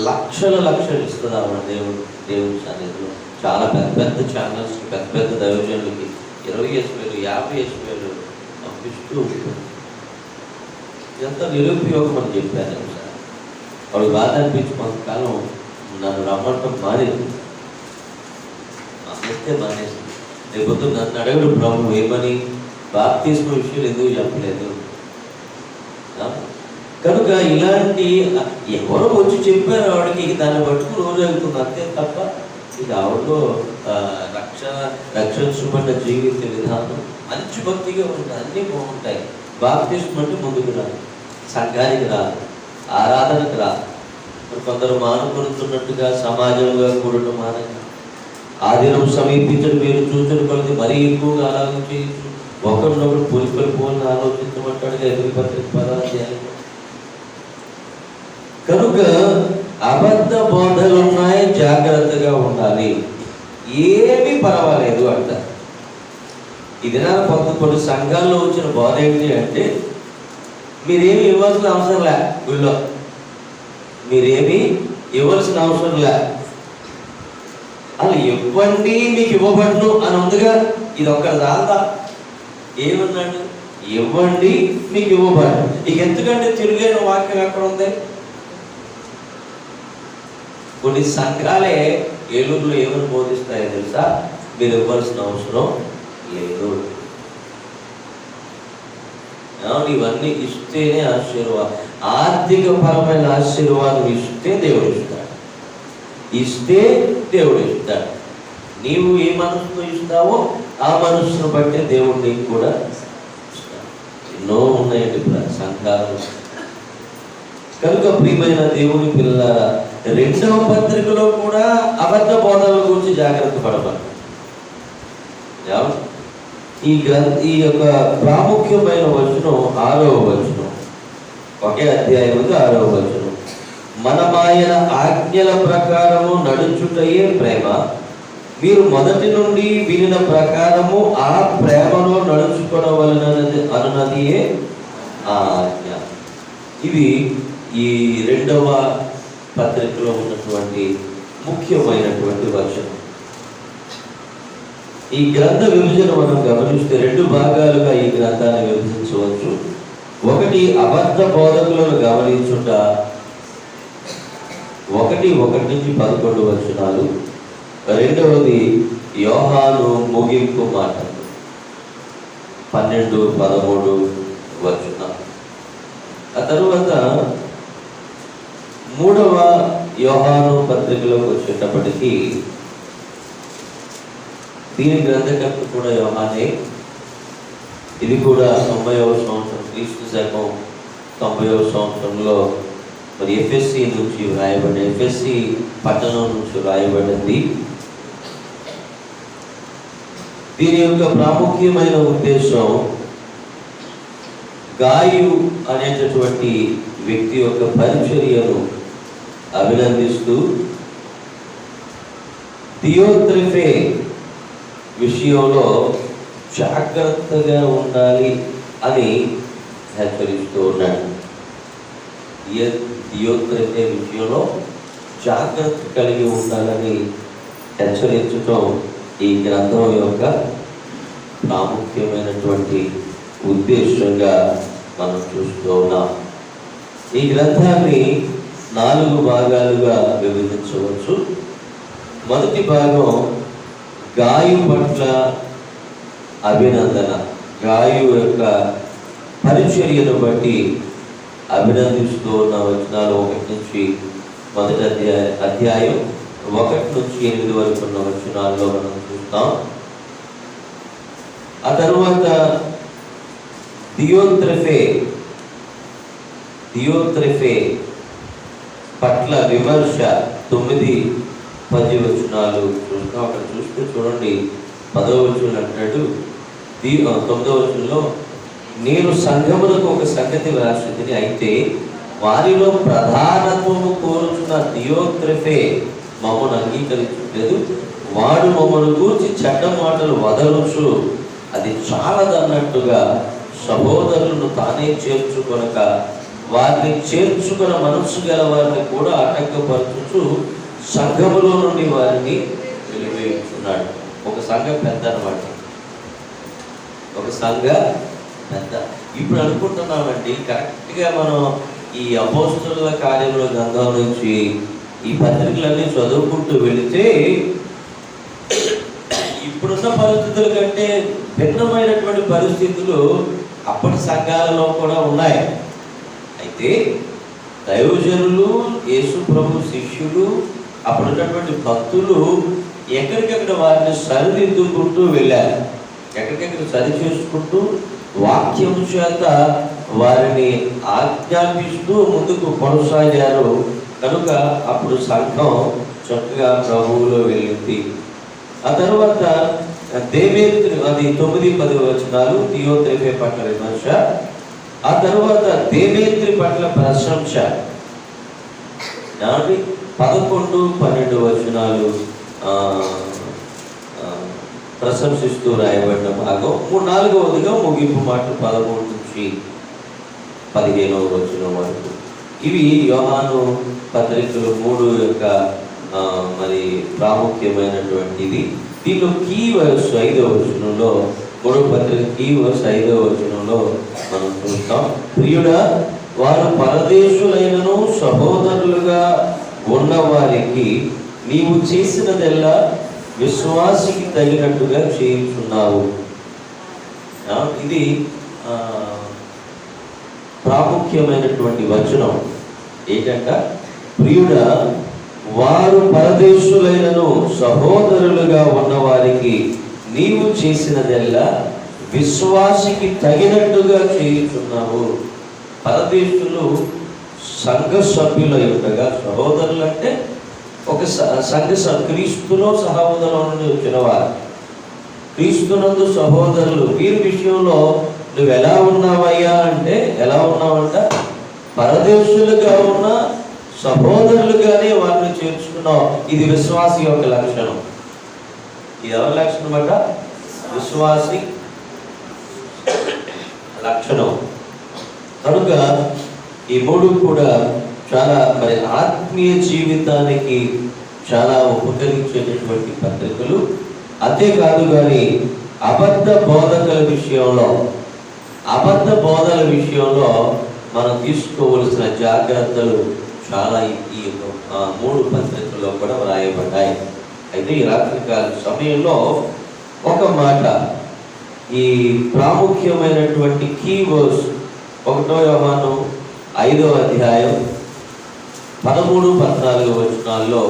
లక్షలు ఇస్తుంది ఆవిడ దేవుడి సన్నిధిలో. చాలా పెద్ద ఛానల్స్కి, పెద్ద దైవజనులకి 20,000 50,000 పంపిస్తూ ఉంటుంది. ఇదంతా నిరుపయోగం అని చెప్పాను సార్. వాడు బాధ అనిపించి కొంతకాలం నన్ను రమ్మంటాం మానేది, అమ్మేస్తే మానేసి. లేకపోతే నన్ను అడగడు ప్రభు ఏమని, బాప్తిస్మ విషయాలు ఎందుకు చెప్పలేదు. కనుక ఇలాంటి ఎవరో వచ్చి చెప్పారు ఆవిడకి, దాన్ని పట్టుకుని రోజు వెళ్తుంది అంతే తప్ప ఇది ఆవిడలో రక్షణ చూపడిన జీవిత విధానం మంచి భక్తిగా ఉంటుంది, అన్నీ బాగుంటాయి. బాప్తిస్మం అంటే ముందుకు రాదు, సంఘానికి రాదు, ఆరాధనకు రాదు. కొందరు మానుకొనుతున్నట్టుగా సమాజంగా కూడటం మానక ఆ దినం సమీపించడం మీరు చూసిన కొలది మరీ ఎక్కువగా ఆలోచించి ఒకరినొకరు పోలిపోలిన ఆలోచించమంటాడుగా ఎదురు పత్రిక 10 కనుక అబద్ధ బోధలు ఉన్నాయి, జాగ్రత్తగా ఉండాలి. ఏమీ పర్వాలేదు అంటారు. ఈ దినాల కొన్ని సంఘాల్లో వచ్చిన బోధ ఏంటి అంటే, మీరేమి ఇవ్వాల్సిన అవసరం లే, గుళ్ళో మీరేమి ఇవ్వాల్సిన అవసరం లే, అలా ఇవ్వండి మీకు ఇవ్వబడును అని ఉందిగా. ఇది ఒక్కటి దాదా ఏమన్నాడు? ఇవ్వండి మీకు ఇవ్వబడు. ఇక ఎందుకంటే తిరుగైన వాక్యం ఎక్కడ ఉంది? కొన్ని సంఘాలే ఏలూరులో ఏమని బోధిస్తాయో తెలుసా? మీరు ఇవ్వాల్సిన అవసరం లేదు, ఇవన్నీ ఇస్తేనే ఆశీర్వాదం. ఆర్థిక పరమైన ఆశీర్వాదం ఇస్తే దేవుడు ఇస్తాడు, ఇస్తే దేవుడు ఇస్తాడు. నీవు ఏ మనసుతో ఇస్తావో ఆ మనసును బట్టే దేవుడు నీకు కూడా ఇస్తాడు. ఎన్నో ఉన్నాయండి సంఘాలు. కనుక ప్రియమైన దేవుని పిల్లలారా, 2వ పత్రికలో కూడా అబద్ధ బోధనల గురించి జాగ్రత్త పడవాలి. ఈ యొక్క ప్రాముఖ్యమైన వచనం 6వ వచనం, ఒకే అధ్యాయం 6వ వచనం. మనమాయన ఆజ్ఞల ప్రకారము నడుచుటయే ప్రేమ, మీరు మొదటి నుండి వినిన ప్రకారము ఆ ప్రేమలో నడుచుకోవలనది అన్నదియే ఆ ఆజ్ఞ. ఇవి ఈ 2వ పత్రికలో ఉన్నటువంటి ముఖ్యమైనటువంటి వచనం. ఈ గ్రంథ విభజన మనం గమనిస్తే 2 భాగాలుగా ఈ గ్రంథాన్ని విభజించవచ్చు. ఒకటి అబద్ధ బోధకులను గమనించుట, 1:1-11 రెండవది యోహాను ముగింపు మాటలు 12-13 ఆ తరువాత మూడవ యోహాను పత్రికలోకి వచ్చేటప్పటికీ దీని గ్రంథకర్త కూడా యోహానే. ఇది కూడా 90వ సంవత్సరం, క్రీస్తు శకం 90వ సంవత్సరంలో మరి ఎఫ్ఎస్సి నుంచి వ్రాయబడి, ఎఫ్ఎస్సి పట్టణం నుంచి వ్రాయబడింది. దీని యొక్క ప్రాముఖ్యమైన ఉద్దేశం గాయు అనేటటువంటి వ్యక్తి యొక్క పరిచర్యను అభినందిస్తూ దియోత్రెఫే విషయంలో జాగ్రత్తగా ఉండాలి అని హెచ్చరిస్తూ ఉన్నాడు. దియోత్రెఫే విషయంలో జాగ్రత్త కలిగి ఉండాలని హెచ్చరించడం ఈ గ్రంథం యొక్క ప్రాముఖ్యమైనటువంటి ఉద్దేశంగా మనం చూస్తూ ఉన్నాం. ఈ గ్రంథాన్ని 4 భాగాలుగా విభజించవచ్చు. మొదటి భాగం గాయు పట్ల అభినందన, గాయు యొక్క పరిచర్యను బట్టి అభినందిస్తూ ఉన్న వచనాలు 1 నుంచి మొదటి అధ్యాయం 1 నుంచి 8 వరకు ఉన్న వచనాల్లో మనం చూస్తాం. ఆ తరువాత దియోత్రెఫే పట్ల విమర్శ 9-10 వచనాలు చూస్తాం. అక్కడ చూస్తే చూడండి, 10వ వచనం అంటాడు, 9వ వచనంలో, నేను సంఘములకు ఒక సంగతి వ్రాసితిని, అయితే వారిలో ప్రధానత్వము కోరుచున్న దియోత్రెఫే మమ్మను అంగీకరించలేదు. వాడు మమ్మను గూర్చి చెడ్డ మాటలు వదలుచు అది చాలదన్నట్టుగా సహోదరులను తానే చేర్చుకొనక వారిని చేర్చుకున్న మనస్సు గల వారిని కూడా ఆటంకపరచుచు సంఘములో నుండి వారిని వెలివేస్తున్నాడు. ఒక సంఘ పెద్ద అన్నమాట, ఒక సంఘ పెద్ద. ఇప్పుడు అనుకుంటున్నామండి, కరెక్ట్గా మనం ఈ అపోస్తలుల కార్యముల గ్రంథం నుంచి ఈ పత్రికలన్నీ చదువుకుంటూ వెళితే ఇప్పుడున్న పరిస్థితుల కంటే భిన్నమైనటువంటి పరిస్థితులు అప్పటి సంఘాలలో కూడా ఉన్నాయి. అయితే దైవజనులు, యేసు ప్రభు శిష్యులు, అప్పుడున్నటువంటి భక్తులు ఎక్కడికెక్కడ వారిని సరిదిద్దుకుంటూ వెళ్ళారు. ఎక్కడికెక్కడ సరి చేసుకుంటూ వాక్యం చేత వారిని ఆజ్ఞాపిస్తూ ముందుకు కొనసాగారు. కనుక అప్పుడు సంఘం చక్కగా ప్రభువులో వెళ్ళింది. ఆ తర్వాత దేవేత్రి, అది 9-10 వచనాలు, దియోత్రెఫే పట్ల విమర్శ. ఆ తర్వాత దేవేత్రి పట్ల ప్రశంస. 11-12 వచనాలు ప్రశంసిస్తూ రాయబడిన భాగం. 4వదిగా ముగింపు మాట 13-15 వచనం వరకు. ఇవి యోహాను పత్రికలు 3 యొక్క మరి ప్రాముఖ్యమైనటువంటిది. దీనిలో కీ వర్స్ 5వ వచనంలో, 3వ పత్రిక కీ వర్స్ 5వ వచనంలో మనం చూస్తాం, ప్రియుడా, వారు పరదేశులైనను సహోదరులుగా ఉన్నవారికి నీవు చేసినదెల్లా విశ్వాసికి తగినట్టుగా చేయించున్నావు. ఇది ప్రాముఖ్యమైనటువంటి వచనం. ఏంటంట, ప్రియుడా, వారు పరదేశులైనను సహోదరులుగా ఉన్నవారికి నీవు చేసినదెల్లా విశ్వాసికి తగినట్టుగా చేయించున్నావు. పరదేశులు సంఘ సభ్యులై ఉండగా, సహోదరులు అంటే ఒక సంఘ క్రీస్తులో సహోదరుల నుండి వచ్చిన వారు, క్రీస్తునందు సహోదరులు. వీరి విషయంలో నువ్వు ఎలా ఉన్నావయ్యా అంటే, ఎలా ఉన్నావంట, పరదేశులుగా ఉన్న సహోదరులుగానే వారిని చేర్చుకున్నావు. ఇది విశ్వాసి యొక్క లక్షణం. ఇది ఎవరి లక్షణం అట? విశ్వాసి లక్షణం. కనుక ఈ 3 కూడా చాలా మరి ఆత్మీయ జీవితానికి చాలా ఉపకరించేటటువంటి పత్రికలు. అంతేకాదు కానీ అబద్ధ బోధల విషయంలో మనం తీసుకోవలసిన జాగ్రత్తలు చాలా ఈ మూడు పత్రికల్లో కూడా వ్రాయబడ్డాయి. అయితే ఈ రాత్రికాల సమయంలో ఒక మాట, ఈ ప్రాముఖ్యమైనటువంటి కీవర్డ్స్ 1 యోహాను 5వ అధ్యాయం 13-14 వచనాల్లో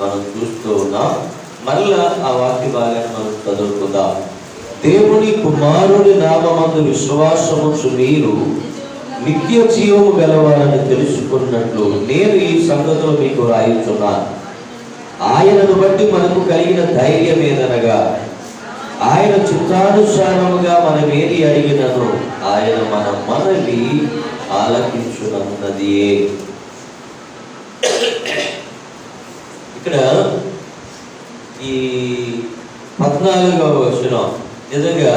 మనం చూస్తూ ఉన్నాం. మరలా ఆ వాక్య భాగాన్ని మనం చదువుకుందాం. దేవుని కుమారుని నామమందు విశ్వాసముంచు మీరు నిత్య జీవము గలవారని తెలుసుకున్నట్లు నేను ఈ సంగతులు మీకు రాయిస్తున్నాను. ఆయనను బట్టి మనకు కలిగిన ధైర్యం ఏదనగా, ఆయన చిత్తానుసారముగా మనం ఏది అడిగినను ఆయన మన మనవి ఆలకించునన్నదియే. ఇక్కడ ఈ 14వ వచనం నిజంగా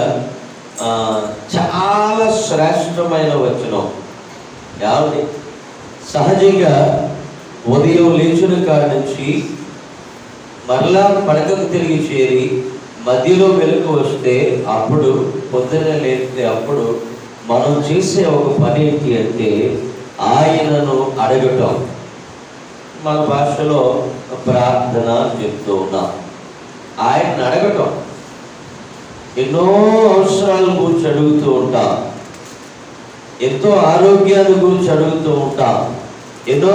చాలా శ్రేష్టమైన వచనం. ఏమండి, సహజంగా ఉదయం లేచిన కాడి నుంచి మరలా పడకకు తిరిగి చేరి మధ్యలో వెలుగు వస్తే అప్పుడు పొద్దున్నే లేస్తే అప్పుడు మనం చేసే ఒక పని ఏంటి అంటే ఆయనను అడగటం. మన భాషలో ప్రార్థన చెప్తూ ఉన్నాం. ఆయనను అడగటం. ఎన్నో అవసరాల గురించి అడుగుతూ ఉంటాం, ఎంతో ఆరోగ్యాల గురించి అడుగుతూ ఉంటాం, ఎన్నో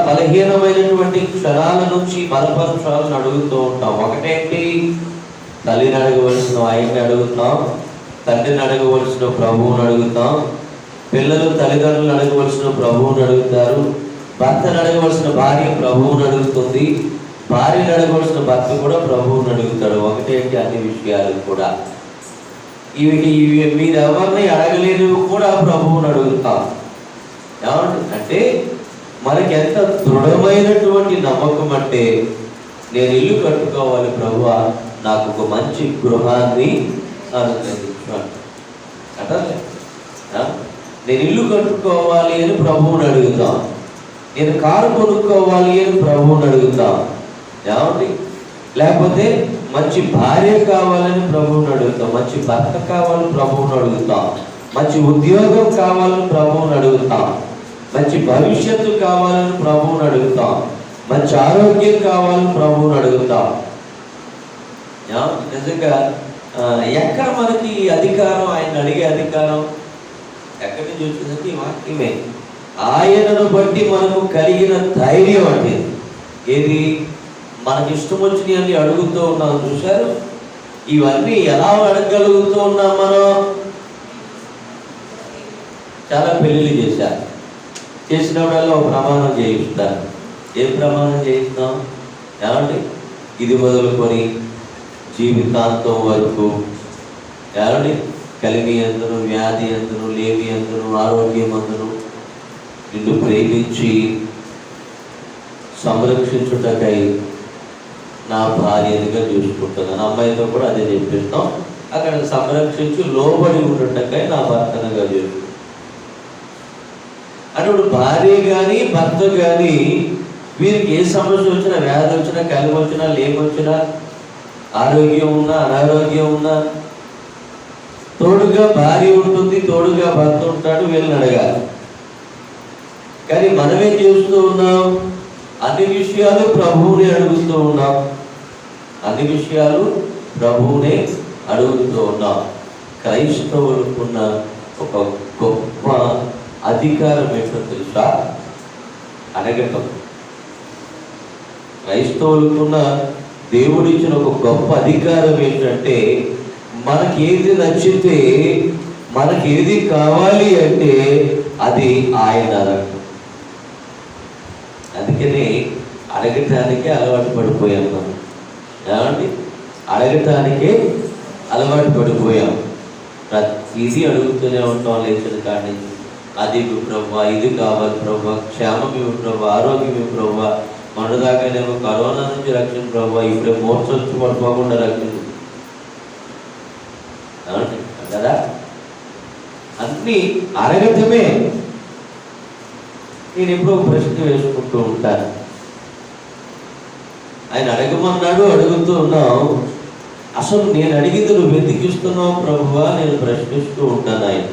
బలహీనమైనటువంటి క్షణాల నుంచి బలపరుచాలను అడుగుతూ ఉంటాం. ఒకటేంటి, తల్లిని అడగవలసిన ఆయన్ని అడుగుతాం, తండ్రిని అడగవలసిన ప్రభువుని అడుగుతాం, పిల్లలు తల్లిదండ్రులను అడగవలసిన ప్రభువుని అడుగుతారు, భర్తను అడగవలసిన భార్య ప్రభువుని అడుగుతుంది, భార్యను అడగవలసిన భర్త కూడా ప్రభువుని అడుగుతాడు. ఒకటేంటి, అన్ని విషయాలు కూడా ఇవి మీరు ఎవరిని అడగలేనివి కూడా ప్రభువుని అడుగుతాం. ఏమంటే అంటే మనకి ఎంత దృఢమైనటువంటి నమ్మకం అంటే, నేను ఇల్లు కట్టుకోవాలి ప్రభువా, నాకు ఒక మంచి గృహాన్ని అనుగ్రహించాను అంటే, నేను ఇల్లు కట్టుకోవాలి అని ప్రభువుని అడుగుతాం, నేను కారు కొనుక్కోవాలి అని ప్రభువుని అడుగుతాం. ఏమండి, లేకపోతే మంచి భార్య కావాలని ప్రభువుని అడుగుతాం, మంచి భర్త కావాలని ప్రభువుని అడుగుతాం, మంచి ఉద్యోగం కావాలని ప్రభువుని అడుగుతాం, మంచి భవిష్యత్తు కావాలని ప్రభువుని అడుగుతాం, మంచి ఆరోగ్యం కావాలని ప్రభువుని అడుగుతాం. నిజంగా ఎక్కడ మనకి అధికారం, ఆయన అడిగే అధికారం ఎక్కడి నుంచి వచ్చిందంటే ఈ వాక్యమే. ఆయనను బట్టి మనకు కలిగిన ధైర్యం అంటే ఏది, మనకి ఇష్టం వచ్చినవి అడుగుతూ ఉన్నాం. చూశారు, ఇవన్నీ ఎలా అడగగలుగుతూ ఉన్నాం మనం? చాలా పెళ్ళిళ్ళు చేశారు, చేసినప్పుడల్లా ఒక ప్రమాణం చేయిస్తారు. ఏం ప్రమాణం చేయిస్తాం? ఏమండి, ఇది మొదలుకొని జీవితాంతం వరకు ఏమండి, కలిమి అందును, వ్యాధి అందును, లేమి అందును, ఆరోగ్యం అందును నిన్ను ప్రేమించి సంరక్షించుటకై నా భార్యగా చూసుకుంటున్నాను. అమ్మాయితో కూడా అదే చెప్పిస్తాం. అక్కడ సంరక్షించి లోబడి ఉండటకై నా భర్తనగా చూసుకుంటాం. అప్పుడు భార్య కానీ భర్త కానీ వీరికి ఏ సమస్య వచ్చినా, వ్యాధి వచ్చినా, కలిగి వచ్చినా, లేకొచ్చినా, ఆరోగ్యం ఉన్నా, అనారోగ్యం ఉన్నా తోడుగా భార్య ఉంటుంది, తోడుగా భర్త ఉంటాడు, వీళ్ళని అడగాలి. కానీ మనమేం చేస్తూ ఉన్నాం? అన్ని విషయాలు ప్రభువునే అడుగుతూ ఉన్నాం, అన్ని విషయాలు ప్రభువునే అడుగుతూ ఉన్నాం. క్రైస్తవులకున్న ఒక గొప్ప అధికారం ఏంటో తెలుసా? అడగటం. క్రైస్తవులకున్న దేవుడిచ్చిన ఒక గొప్ప అధికారం ఏంటంటే, మనకి ఏది నచ్చితే, మనకి ఏది కావాలి అంటే అది ఆయన అడగటం. అందుకని అడగటానికే అలవాటు పడిపోయాం మనం. ఏమండి, అడగటానికే అలవాటు పడిపోయాం. ప్రతిదీ అడుగుతూనే ఉంటాం లేచిన కాడి నుంచి. అది ప్రభు, ఇది కావాలి ప్రభు, క్షేమం ఇవ్వు ప్రభు, ఆరోగ్యం ఇవ్వు ప్రభు, మొన్నదాకానేమో కరోనా నుంచి రక్షణ ప్రభు, ఇప్పుడే మోర్చొచ్చి పడిపోకుండా రక్షణ కదా. అన్నీ అడగటమే. నేను ఎప్పుడో ఒక ప్రశ్న వేసుకుంటూ ఉంటాను. ఆయన అడగమన్నాడు, అడుగుతూ ఉన్నావు, అసలు నేను అడిగింది నువ్వు వెతికిస్తున్నావు ప్రభువా, నేను ప్రశ్నిస్తూ ఉంటాను. ఆయన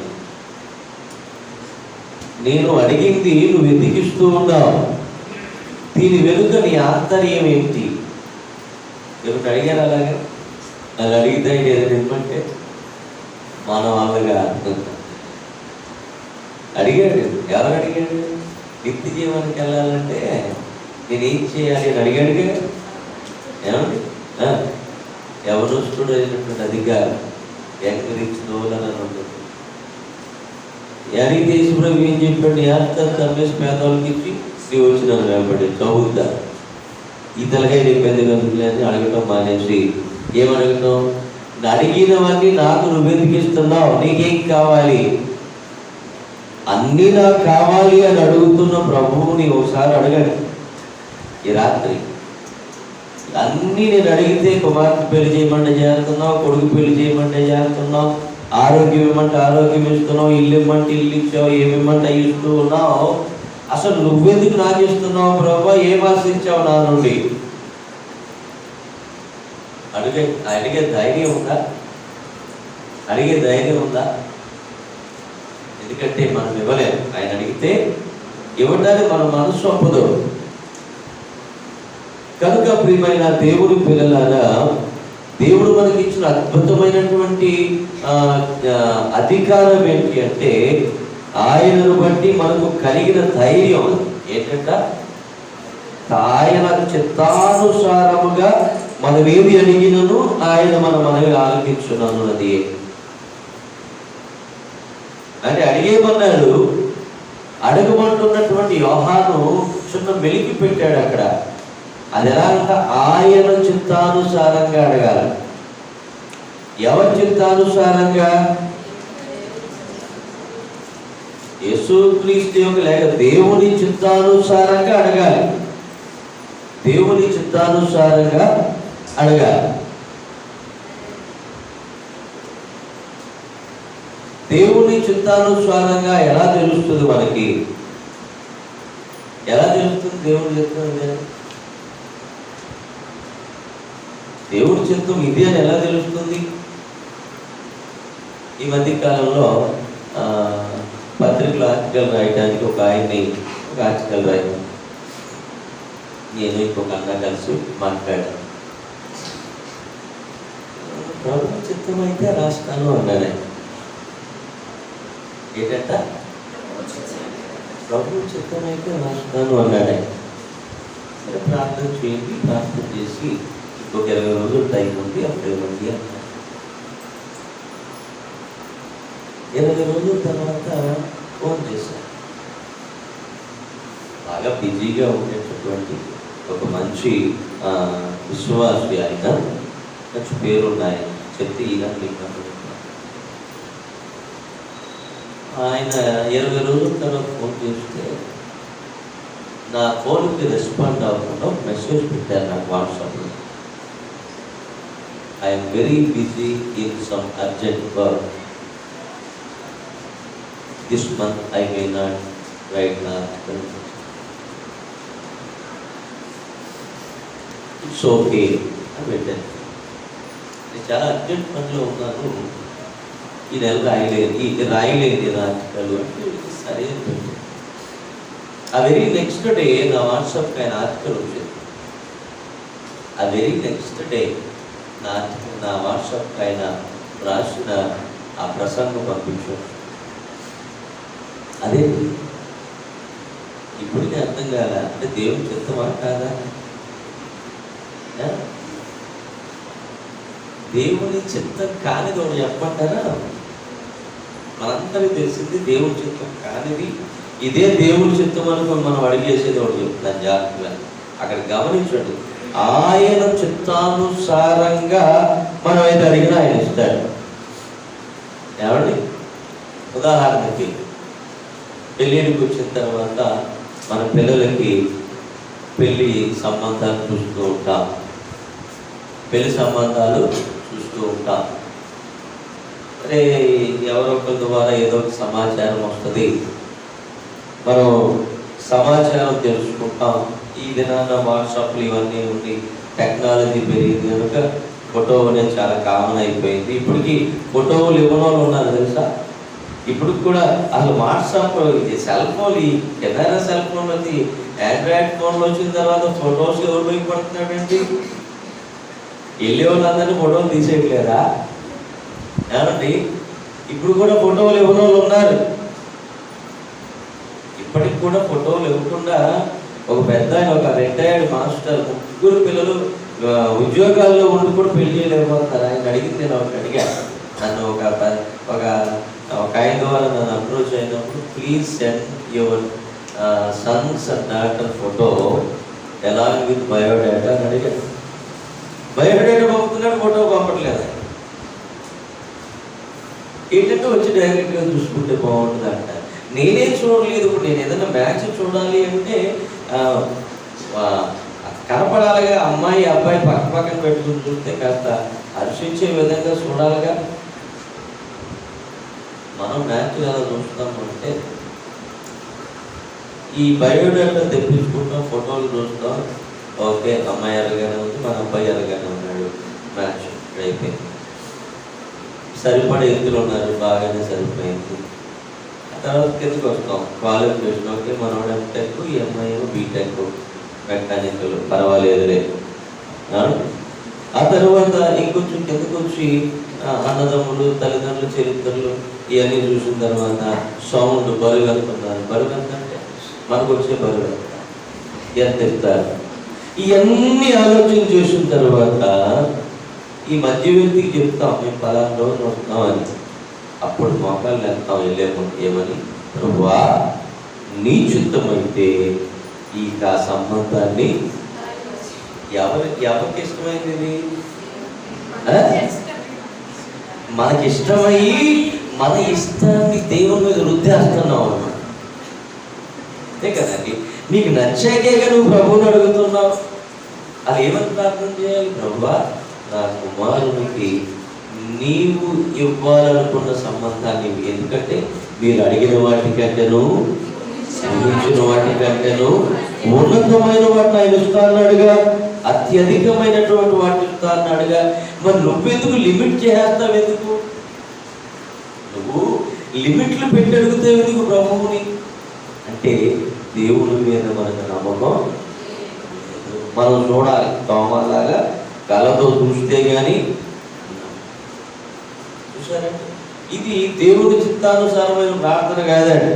నేను అడిగింది నువ్వు వెతికిస్తూ ఉన్నావు, దీని వెనుక నీ ఆంతర్యం ఏంటి? ఎవరు అడిగారు అలాగే? అది అడిగితే ఏదైనా ఇవ్వమంటే మన వాళ్ళగా అడిగాడు. ఎవరు అడిగాడు? నిత్య జీవానికి వెళ్ళాలంటే నేనేం చేయాలి అని అడిగాడుగా. ఏమండి? ఎవరొస్తుడు అయినటువంటి అధికారం ఎక్కడిచ్చినోలని ఉంటుంది. అడిగి దేశంలో ఏం చెప్పాడు? యాత్ర తమ్మేసి పేదవాళ్ళకి ఇచ్చి నీ వచ్చిన వెంబడి చదువుతా ఈ తలకాయ నింపేది కదులే అని అడగటం మానేసి ఏమడగటం? అడిగినవన్నీ నాకు నువ్వు వెతికిస్తున్నావు, నీకేం కావాలి? అన్నీ నాకు కావాలి అని అడుగుతున్న ప్రభువుని ఒకసారి అడగండి ఈ రాత్రి. అన్నీ నేను అడిగితే కుమార్తె పెళ్లి చేయమంటే చేస్తున్నావు, కొడుకు పెళ్లి చేయమంటే చేస్తున్నావు, ఆరోగ్యం ఇవ్వమంటే ఆరోగ్యం ఇస్తున్నావు, ఇల్లు ఇవ్వమంటే ఇల్లు ఇచ్చావు, ఏమి ఇవ్వమంటే ఇస్తూ ఉన్నావు. అసలు నువ్వెందుకు నాకు ఇస్తున్నావు ప్రభు? ఏం ఆశించావు నా నుండి? అడిగే ధైర్యం ఉందా? అడిగే ధైర్యం ఉందా? ఎందుకంటే మనం ఇవ్వలేము. ఆయన అడిగితే ఇవ్వడానికి మన మనసు ఒప్పదు. కనుక ప్రియమైన దేవుడి పిల్లలారా, దేవుడు మనకి ఇచ్చిన అద్భుతమైనటువంటి అధికారం ఏంటి అంటే ఆయనను బట్టి మనకు కలిగిన ధైర్యం ఏంటంట? ఆయన చిత్తానుసారముగా మనం ఏమి అడిగినను ఆయన మనవి ఆలకించున్నాను. అది అంటే అడిగేమన్నాడు. అడగమంటున్నటువంటి యోహాను చిన్న వెలికి పెట్టాడు అక్కడ. అది ఎలా అంటే ఆయన చిత్తానుసారంగా అడగాలి. ఎవరి చిత్తానుసారంగా? యేసుక్రీస్తు యొక్క లేక దేవుని చిత్తానుసారంగా అడగాలి. దేవుని చిత్తానుసారంగా అడగాలి. దేవుని చిత్తానుసారంగా ఎలా తెలుస్తుంది మనకి? ఎలా తెలుస్తుంది దేవుని చిత్తం? దేవుడి చిత్తం ఇది అని ఎలా తెలుస్తుంది? ఈ మధ్య కాలంలో పత్రికలు ఆర్టికల్ రాయడానికి ఒక ఆర్టికల్ రాయను, నేను ఇంకొక అన్న కలిసి మాట్లాడాను. ప్రభు చిత్తం అయితే రాస్తాను అన్నాడు. ఏంటంట? ప్రభు చిత్తం అయితే రాస్తాను అన్నాడు. సరే ప్రార్థన చేయండి, ప్రార్థన చేసి ఇంకొక 20 రోజులు టైం ఉంది అప్పుడు ఇవ్వండి అన్నారు. 20 రోజుల తర్వాత ఫోన్ చేశాను. బాగా బిజీగా ఉండేటటువంటి ఒక మంచి విశ్వాసి, ఆయన మంచి పేరున్నాయి చెప్తే ఈయన ఆయన 20 రోజుల తర్వాత ఫోన్ చేస్తే నా ఫోన్కి రెస్పాండ్ అవ్వకుండా మెసేజ్ పెట్టారు నాకు వాట్సాప్లో. I'm very busy in some urgent work. This month I may not write an article. It's okay. I పెట్టాను. నేను చాలా అర్జెంట్ పనిలో ఉన్నాను, ఈ నెల రాయలేదు ఆర్టికల్ అంటే సరే అని పెట్టాను. ఆ వెరీ నెక్స్ట్ డే నా వాట్సాప్కి ఆయన ఆర్టికల్ వచ్చింది. ఆ వెరీ నెక్స్ట్ డే నా వాట్సాప్కి ఆయన రాసిన ఆ ప్రసంగం పంపించాను. అదే ఇప్పటికే అర్థం కాదా? అంటే దేవుని చిత్తమా కాదా? దేవుని చిత్తం కానిది ఒకటి చెప్పమంటారా? మనందరికీ తెలిసింది దేవుని చిత్తం కానిది ఇదే దేవుని చిత్తం అనుకుని మనం అడిగేసేది ఒకటి చెప్తాను జాగ్రత్తగా. అక్కడ గమనించండి, ఆయన చిత్తానుసారంగా మనం అయితే అడిగినా ఆయన ఇస్తాడు. ఏమండి? ఉదాహరణకి పెళ్ళిడికి వచ్చిన తర్వాత మన పిల్లలకి పెళ్ళి సంబంధాలు చూస్తూ ఉంటాం, పెళ్లి సంబంధాలు చూస్తూ ఉంటాం. అరే ఎవరో ఒకరి ద్వారా ఏదో ఒక సమాచారం వస్తుంది, మనం సమాచారం తెలుసుకుంటాం. ఈ దినాన వాట్సాప్లు ఇవన్నీ ఉంది, టెక్నాలజీ పెరిగింది కనుక ఫోటో అనేది చాలా కామన్ అయిపోయింది. ఇప్పటికీ ఫోటోలు ఇవ్వని వాళ్ళు ఉన్నారు తెలుసా? ఇప్పుడు కూడా అసలు వాట్సాప్ సెల్ ఫోన్, ఈ కెమెరా సెల్ ఫోన్ వచ్చి ఆండ్రాయిడ్ ఫోన్లు వచ్చిన తర్వాత ఫొటోస్ ఎవరు ఉపయోగపడుతున్నాడండి? వెళ్ళే వాళ్ళందరినీ ఫోటోలు తీసేయట్లేదా ఏమండి? ఇప్పుడు కూడా ఫోటోలు ఇవ్వని వాళ్ళు ఉన్నారు. ఇప్పటికి కూడా ఫోటోలు ఇవ్వకుండా ఒక పెద్ద ఆయన, ఒక రిటైర్డ్ మాస్టర్, 3 పిల్లలు ఉద్యోగాల్లో ఉండి కూడా పెళ్లి చేయలేకపోతున్నారు. ఆయన అడిగింది, నేను ఒక అడిగాను, నన్ను ఒక ఆయన ద్వారా నన్ను అప్రోచ్ అయినప్పుడు, please send your sons and daughter photo along with biodata అని అడిగాను. బయోడేటా పంపుతున్నాడు, ఫోటో పంపట్లేదు. ఏంటంటే వచ్చి డైరెక్ట్గా చూసుకుంటే బాగుంటుంది అంట. నేనే చూడలేదు. ఇప్పుడు నేను ఏదైనా మ్యాచ్ చూడాలి అంటే కనపడాలిగా, అమ్మాయి అబ్బాయి పక్క పక్కన పెట్టుకుని చూస్తే కాస్త హర్షించే విధంగా చూడాలిగా. మనం మ్యాచ్ ఎలా చూస్తాము అంటే ఈ బయోడేటా తెప్పించుకుంటాం, ఫోటోలు చూస్తాం, ఓకే అమ్మాయి ఎరగానే ఉంది, మన అబ్బాయి ఎరగానే ఉన్నాడు, మ్యాచ్ అయిపోయింది. సరిపడే ఎత్తులు ఉన్నారు, బాగానే సరిపోయింది. ఆ తర్వాత కిందకి వస్తాం, క్వాలిఫికేషన్ ఓకే, మనోడు ఎంటెక్, ఈ అమ్మాయి బీటెక్, మెకానికల్, పర్వాలేదులే. ఆ తర్వాత ఇంకొంచెం కిందకి వచ్చి అన్నదమ్ములు, తల్లిదండ్రుల చరిత్రలు ఇవన్నీ చూసిన తర్వాత సౌండ్, బరువు వెళ్తున్నారు, బరువు ఎంతంటే మనకు వచ్చే బరువు ఎంత ఇస్తారు, ఇవన్నీ ఆలోచన చేసిన తర్వాత ఈ మధ్య వ్యక్తికి చెప్తాం, మేము 10 రోజులు వస్తామని. అప్పుడు మోకాళ్ళు వెళ్తాం వెళ్ళేమో, ఏమని, ప్రభువా నీ చిత్తమైతే ఈ సంబంధాన్ని ఎవరికి ఇష్టమైంది ఇది? మనకి ఇష్టమయ్యి మన ఇష్టాన్ని దేవుని మీద రుద్దేస్తున్నావు అన్నమాట. అంతే కదండి. నీకు నచ్చాకేగా నువ్వు ప్రభువుని అడుగుతున్నావు. అది ఏమని ప్రార్థన చేయాలి? ప్రభువా నా కుమారునికి నీవు ఇవ్వాలనుకున్న సంబంధాన్ని, ఎందుకంటే మీరు అడిగిన వాటికంటేను, ఊహించిన వాటికంటేను ఉన్నతమైన వాటిని ఆయన ఇస్తాన్నాడుగా, అత్యధికమైనటువంటి వాటిని ఇస్తాన్నాడుగా. మరి నువ్వెందుకు లిమిట్ చేస్తావు? ఎందుకు నువ్వు లిమిట్లు పెట్టి అడుగుతావు ఎందుకు ప్రభువుని? అంటే దేవుని మీద మనకు నమ్మకం. మనం చూడాలి, తోమలాగా కళ్ళతో చూస్తే కానీ. చూసారండి, ఇది దేవుని చిత్తానుసారమైన ప్రార్థన కాదండి.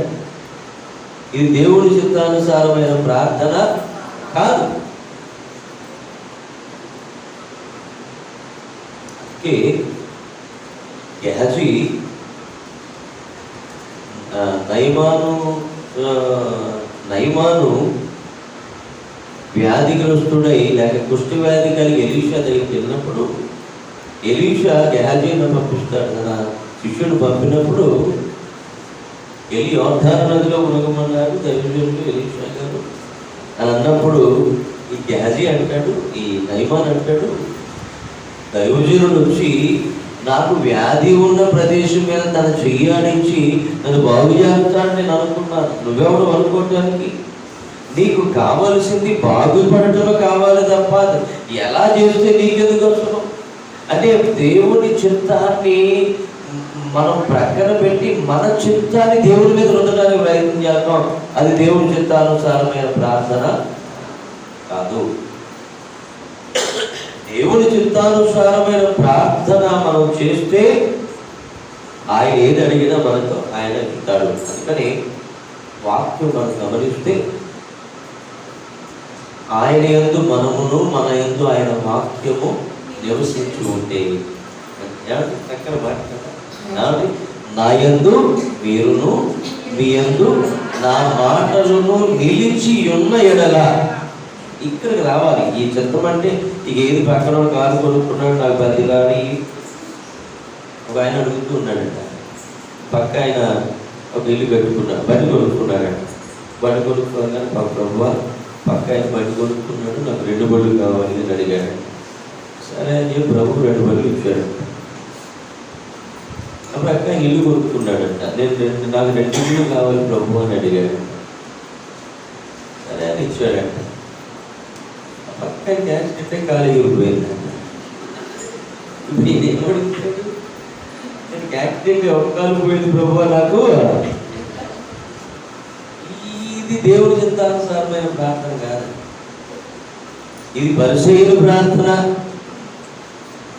ఇది దేవుని చిత్తానుసారమైన ప్రార్థన కాదు. గెహజీ నయమాను వ్యాధిగ్రస్తుడై లేక కుష్టి వ్యాధి కలిగి ఎలీషా దగ్గరికి వెళ్ళినప్పుడు, ఎలీషా గెహజీని పంపిస్తాడు కదా, శిష్యుడు పంపినప్పుడు వెళ్ళి యోర్దాను నదిలో మునగమన్నారు దైవజనుడు ఎలీషా గారు అని అన్నప్పుడు, ఈ గెహజీ అంటాడు, ఈ నయమాన్ అంటాడు, దైవజనుడు వచ్చి నాకు వ్యాధి ఉన్న ప్రదేశం మీద తన చెయ్యాడించి నన్ను బాగు చేస్తాడని నేను అనుకున్నాను. నువ్వెవడు అనుకోవటానికి? నీకు కావలసింది బాగుపడటం కావాలి తప్ప ఎలా చేస్తే నీకెందుకు అవసరం? అంటే దేవుని చిత్తాన్ని మనం ప్రక్కన పెట్టి మన చిత్తాన్ని దేవుని మీద రుద్దడానికి ప్రయత్నం చేస్తాం. అది దేవుని చిత్తానుసారమైన ప్రార్థన కాదు. దేవుని చిత్తానుసారమైన ప్రార్థన మనం చేస్తే ఆయన ఏది అడిగినా మనకు ఆయన ఇస్తాడు. అందుకని వాక్యం మనం గమనిస్తే ఆయన యందు మనమును, మన యందు ఆయన వాక్యము నివసించి ఉంటే, చక్కర నా యందు మీరును, మీ యందు నా మాటలను నిలిచి ఉన్న ఎడల. ఇక్కడికి రావాలి. ఈ చిత్తం అంటే ఇక ఏది పక్కన కారు కొనుక్కున్నాడు, నాకు బతి కానీ ఒక ఆయన అడుగుతూ ఉన్నాడంట. పక్క ఆయన ఒక ఇల్లు కట్టుకున్నాడు, బండి కొనుక్కున్నాడంట. బండి కొనుక్కోగానే ప్రభువా పక్క ఆయన బండి కొనుక్కున్నాడు, నాకు 2 బళ్ళు కావాలి అని అడిగాడు. సరే అని చెప్పి ప్రభు 2 బళ్ళు ఇచ్చాడంట. అప్పుడు అక్క ఇల్లు కొనుక్కున్నాడంట. నాకు 2 ఇల్లు కావాలి ప్రభు అని అడిగాడు. సరే అని ఇచ్చాడంట. పక్కన గ్యాస్ అంటే ఖాళీ ఊరిపోయిందంట. ఇప్పుడు ఈయన ఏమడుగుతాడు? నేను యాక్సిడెంట్ ఒక్కలు పోయింది ప్రభు నాకు. ఇది దేవుడి చిత్తానుసారమైన ప్రార్థన కాదు, ఇది పరిసయ్యుల ప్రార్థన,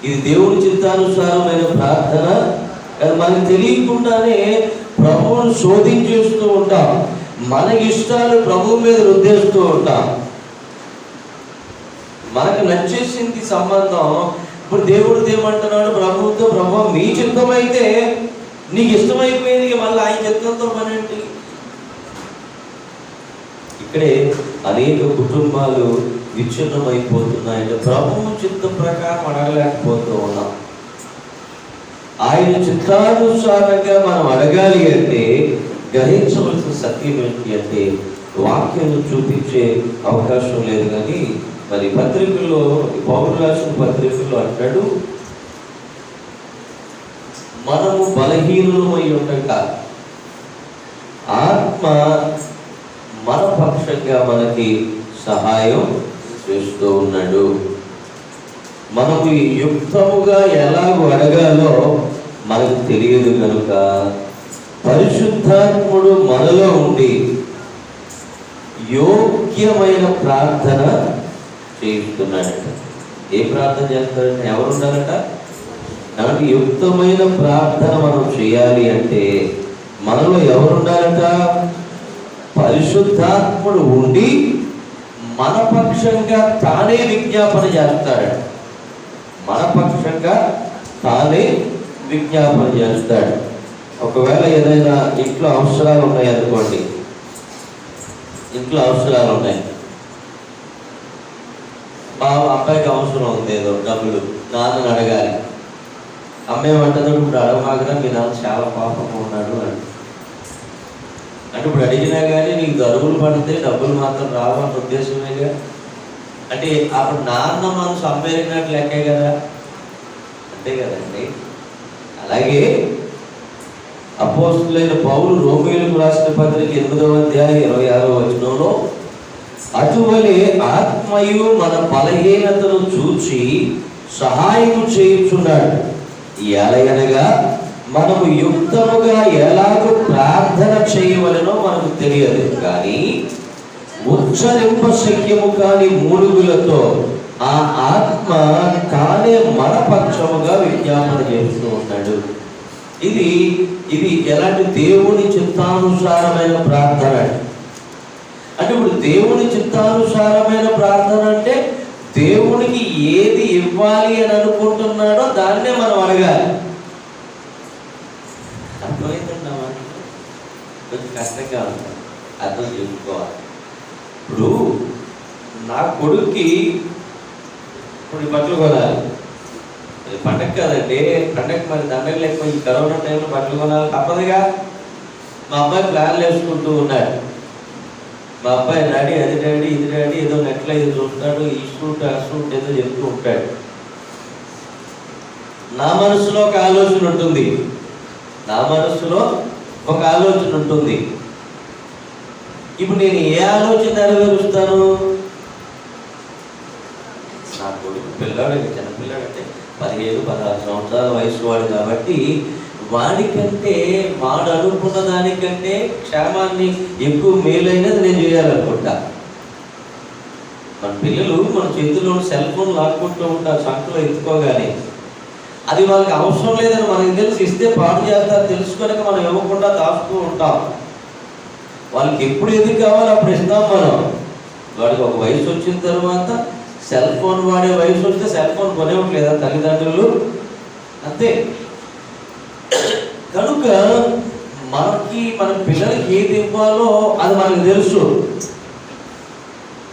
ఇది దేవుడి చిత్తానుసారమైన ప్రార్థన. అది మనకు తెలియకుండానే ప్రభువును శోధించేస్తూ ఉంటాం, మన ఇష్టాలు ప్రభువు మీద రుద్దేస్తూ ఉంటాం. మనకు నచ్చేసింది సంబంధం. ఇప్పుడు దేవుడు ఏమంటున్నాడు ప్రభువుతో, ప్రభు మీ చిత్తం అయితే నీకు ఇష్టమైపోయింది, మళ్ళీ ఆయన చిత్తంతో పని ఏంటి? ఇక్కడే అనేక కుటుంబాలు విచ్ఛిన్నమైపోతున్నాయంటే ప్రభువు చిత్తం ప్రకారం అడగలేకపోతూ ఉన్నాం. ఆయన చిత్తానుసారంగా మనం అడగాలి అంటే గ్రహించవలసిన సత్యం ఏంటి అంటే వాక్యం చూపించే అవకాశం లేదు. కానీ మరి పత్రికల్లో, పౌలు రాసిన పత్రికల్లో అంటాడు, మనము బలహీనులమై ఉండగా ఆత్మ మన పక్షంగా మనకి సహాయం చేస్తూ ఉన్నాడు. మనకు యుక్తముగా ఎలాగో అడగాలో మనకు తెలియదు కనుక పరిశుద్ధాత్ముడు మనలో ఉండి యోగ్యమైన ప్రార్థన చేస్తున్నాడట. ఏ ప్రార్థన చేస్తాడంటే ఎవరు ఉండాలట? మనకి యుక్తమైన ప్రార్థన మనం చేయాలి అంటే మనలో ఎవరు ఉండాలట? పరిశుద్ధాత్ముడు ఉండి మన పక్షంగా తానే విజ్ఞాపన చేస్తాడు. మన పక్షంగా తానే విజ్ఞాపన చేస్తాడు. ఒకవేళ ఏదైనా ఇంట్లో అవసరాలు ఉన్నాయి అనుకోండి, ఇంట్లో అవసరాలు ఉన్నాయి, మా అబ్బాయికి అవసరం ఉంది, ఏదో డబ్బులు నాన్నని అడగాలి. అమ్మేమంటారు, ఇప్పుడు అడగమాగరా మీ నాన్న చాలా పాపంగా ఉన్నాడు అంటే ఇప్పుడు అడిగినా కానీ నీకు దరువులు పడితే డబ్బులు మాత్రం రావన్న ఉద్దేశమేగా. అంటే అప్పుడు నాన్న మనసు అమ్మేరినట్లు లెక్కే కదా, అంతే కదండి. అలాగే అపోస్తులైన పౌలు రోమీయులకు రాసిన పత్రిక 8వ అధ్యాయం 26వ వచనంలో అటువలే ఆత్మయు మన బలహీనతను చూచి సహాయం చేయుచున్నాడు. ఎలాగనగా మనము యుక్తముగా ఎలాగో ప్రార్థన చేయవలెనో మనకు తెలియదు, కానీ ఉచ్చరింప శక్యము కాని మూలుగులతో ఆ ఆత్మ తానే మన పక్షముగా విజ్ఞాపన చేస్తూ ఉన్నాడు. ఇది ఎలాంటి దేవుని చిత్తానుసారమైన ప్రార్థన అంటే ఇప్పుడు దేవుని చిత్తానుసారమైన ప్రార్థన అంటే దేవునికి ఏది ఇవ్వాలి అని అనుకుంటున్నాడో దాన్నే మనం అడగాలి. అర్థమైందండి? కొంచెం కష్టంగా ఉంటుంది, అర్థం చేసుకోవాలి. ఇప్పుడు నా కొడుక్కి ఇప్పుడు బట్టలు కొనాలి, పండగ కదండి, పండగ మరి దండగ లేకపోతే ఈ కరోనా టైంలో బట్టలు కొనాలి తప్పదుగా. మా అబ్బాయి ప్లాన్లు వేసుకుంటూ ఉన్నాడు. మా అబ్బాయి డాడీ అది డాడీ ఇది డాడీ ఏదో నెట్లో ఇది చూస్తాడు, ఈ సూట్ ఆ సూట్ ఏదో చెప్తూ ఉంటాడు. నా మనసులో ఒక ఆలోచన ఉంటుంది, ఇప్పుడు నేను ఏ ఆలోచన నెరవేరుస్తాను? నా కొడుకు పిల్లాడు, చిన్నపిల్లాడు అంటే 15-16 సంవత్సరాల వయసు వాడు కాబట్టి వాడికంటే వాడు అనుకున్న దానికంటే క్షేమాన్ని ఎక్కువ మేలైనది నేను చేయాలనుకుంటా. మన పిల్లలు మన చేతిలో సెల్ ఫోన్ లాక్కుంటూ ఉంటారు సంఖ్యలో ఎత్తుకోగానే. అది వాళ్ళకి అవసరం లేదని మనకి తెలిసి ఇస్తే పాడు చేస్తారు తెలుసుకొనక మనం ఇవ్వకుండా దాచుతూ ఉంటాం. వాళ్ళకి ఎప్పుడు ఏది కావాలో అప్పుడు ఇస్తాం మనం. వాడికి ఒక వయసు వచ్చిన తర్వాత సెల్ ఫోన్ వాడే వయసు వస్తే సెల్ ఫోన్ కొనేవట్లేదా తల్లిదండ్రులు? అంతే. కనుక మన పిల్లలకి ఏది ఇవ్వాలో అది మనకు తెలుసు.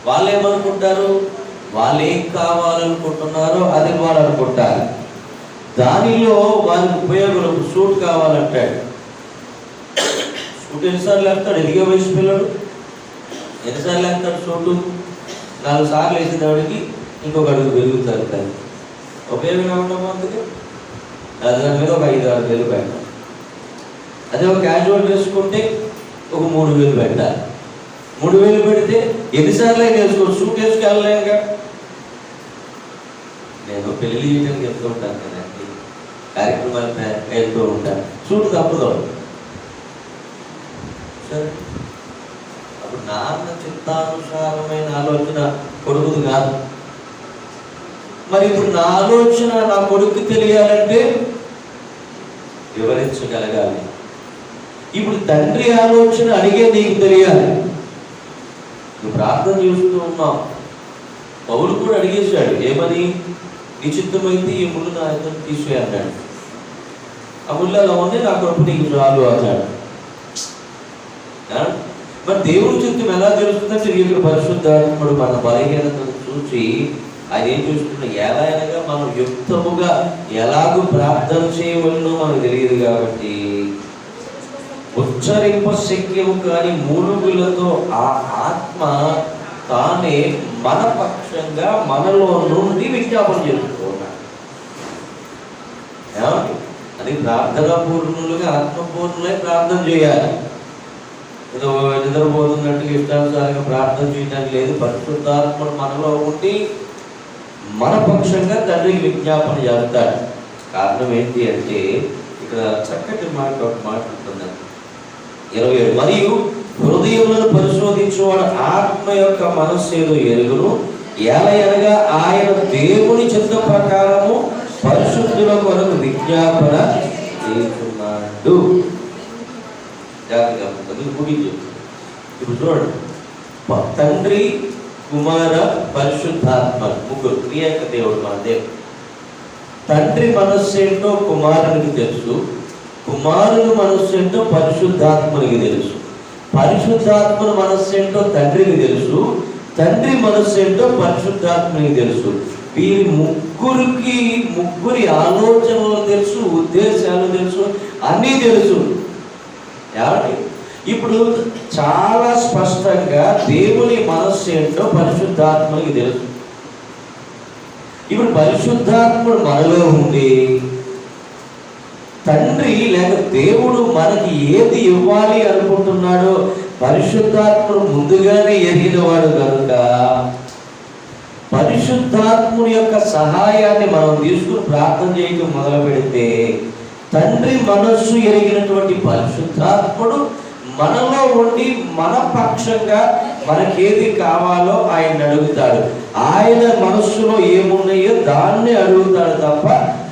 వాళ్ళు ఏమనుకుంటారు, వాళ్ళు ఏం కావాలనుకుంటున్నారో అది వాళ్ళు అనుకుంటారు. దానిలో వాళ్ళకి ఉపయోగం సూట్ కావాలంటాడు. సూట్ ఎన్నిసార్లు వేస్తాడు? ఎదిగే వయసు పిల్లడు ఎన్నిసార్లు వేస్తాడు సూటు? 4 సార్లు వేసేవాడికి ఇంకొక అడుగు పెరుగుతారు. కానీ ఉపయోగం ఏమన్నా అందుకే దాని మీద ఒక 5-6 వేలు పెట్టాలి. అదే ఒక క్యాజువల్ వేసుకుంటే ఒక 3,000 పెట్టాలి. 3,000 పెడితే ఎన్నిసార్లు అయినా వేసుకోవచ్చు, సూట్ వేసుకెళ్ళలేక. నేను పెళ్లి చేయడానికి చెప్తూ ఉంటాను కదండి, కార్యక్రమాలు వెళ్తూ ఉంటారు, చూడు తప్పదు. సరే, అప్పుడు నాన్న చిత్తానుసారమైన ఆలోచన కొడుకుది కాదు. మరి ఇప్పుడు నా ఆలోచన నా కొడుకు తెలియాలంటే వివరించగలగాలి. ఇప్పుడు తండ్రి ఆలోచన అడిగే నీకు తెలియాలి. నువ్వు ప్రార్థన చేస్తూ ఉన్నావు. పౌలు కూడా అడిగేశాడు, ఏమని? నీ చిత్తమైతే ఈ ముళ్ళు నా యొక్క తీసివే అన్నాడు. ఆ ముళ్ళు అలా ఉంది, నా కొరకు నీకు చాలు అన్నాడు. మరి దేవుడి చిత్తం ఎలా తెలుస్తుందంటే ఇక్కడ పరిశుద్ధాత్ముడు మన బలహీనతను చూసి ఆయన ఏం చూస్తున్నా, ఎలా అయినగా మనం యుక్తముగా ఎలాగూ ప్రార్థన చేయవలనో మనకు తెలియదు కాబట్టి ఉచ్చరింప శక్యము కాని మూలుగులతో ఆ ఆత్మ తానే మన పక్షంగా మనలో నుండి విజ్ఞాపన చేసుకున్నాడు. అది ప్రార్థన పూర్ణులుగా ఆత్మపూర్ణులై ప్రార్థన చేయాలి. ఏదో నిద్రపోతున్నట్టుగా ఇష్టానుసారంగా ప్రార్థన చేయడానికి లేదు. పరిశుద్ధాత్ముడు మనలో ఉండి మన పక్షంగా తండ్రికి విజ్ఞాపన చేస్తాడు. కారణం ఏంటి అంటే ఇక్కడ చక్కటి మాట, ఒక మాట ఉంటున్నాను 27. మరియు హృదయములను పరిశోధించువాడు ఆత్మ యొక్క మనస్సు ఏదో ఎరుగును, ఎలయనగా ఆయన దేవుని చిత్త ప్రకారము పరిశుద్ధుల కొరకు విజ్ఞాపన చేస్తున్నాడు. ఇప్పుడు చూడండి, తండ్రి, కుమార, పరిశుద్ధాత్మ ముగ్గురు క్రియాక దేవుడు మన దేవుడు. తండ్రి మనస్సు ఏంటో కుమారునికి తెలుసు, కుమారుని మనస్సు ఏంటో పరిశుద్ధాత్మనికి తెలుసు, పరిశుద్ధాత్మల మనస్సు ఏంటో తండ్రికి తెలుసు, తండ్రి మనస్సు ఏంటో పరిశుద్ధాత్మనికి తెలుసు. వీరి ముగ్గురి ఆలోచనలు తెలుసు, ఉద్దేశాలు తెలుసు, అన్నీ తెలుసు. ఇప్పుడు చాలా స్పష్టంగా దేవుని మనస్సు ఏంటో పరిశుద్ధాత్మకి తెలుసు. ఇప్పుడు పరిశుద్ధాత్ముడు మనలో ఉండి తండ్రి లేక దేవుడు మనకి ఏది ఇవ్వాలి అనుకుంటున్నాడో పరిశుద్ధాత్ముడు ముందుగానే ఎరిగినవాడు కనుక పరిశుద్ధాత్ముడి యొక్క సహాయాన్ని మనం తీసుకుని ప్రార్థన చేయడం మొదలు పెడితే తండ్రి మనస్సు ఎరిగినటువంటి పరిశుద్ధాత్ముడు మనలో ఉండి మన పక్షంగా మనకేది కావాలో ఆయన అడుగుతాడు. ఆయన మనస్సులో ఏమున్నాయో దాన్ని అడుగుతాడు తప్ప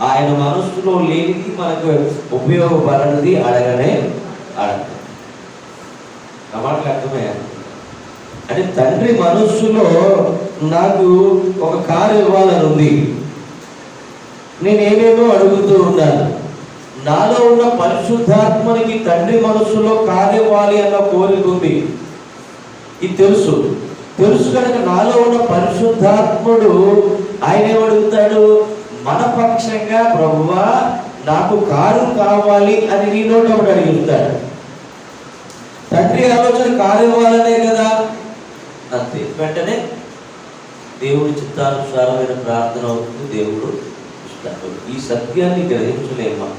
ఆయన మనస్సులో లేనిది మనకు ఉపయోగపడనిది అడగనే అడగ. అర్థమయ్యా? అంటే తండ్రి మనస్సులో నాకు ఒక కారు ఇవ్వాలని ఉంది, నేనేమేమో అడుగుతూ ఉన్నాను. నాలో ఉన్న పరిశుద్ధాత్మనికి తండ్రి మనస్సులో కారు ఇవ్వాలి అన్న కోరిక ఉంది, ఇది తెలుసు. కనుక నాలో ఉన్న పరిశుద్ధాత్ముడు ఆయన ఏమడుగుతాడు? మన పక్షంగా ప్రభువా నాకు కారు కావాలి అని నీ నోట ఒకటి అడుగుతాడు. తండ్రి ఆలోచన కారు ఇవ్వాలనే కదా, అంతే. వెంటనే దేవుడి చిత్తానుసారమైన ప్రార్థన అవుతుంది, దేవుడు ఇస్తాడు. ఈ సత్యాన్ని గ్రహించలేమా?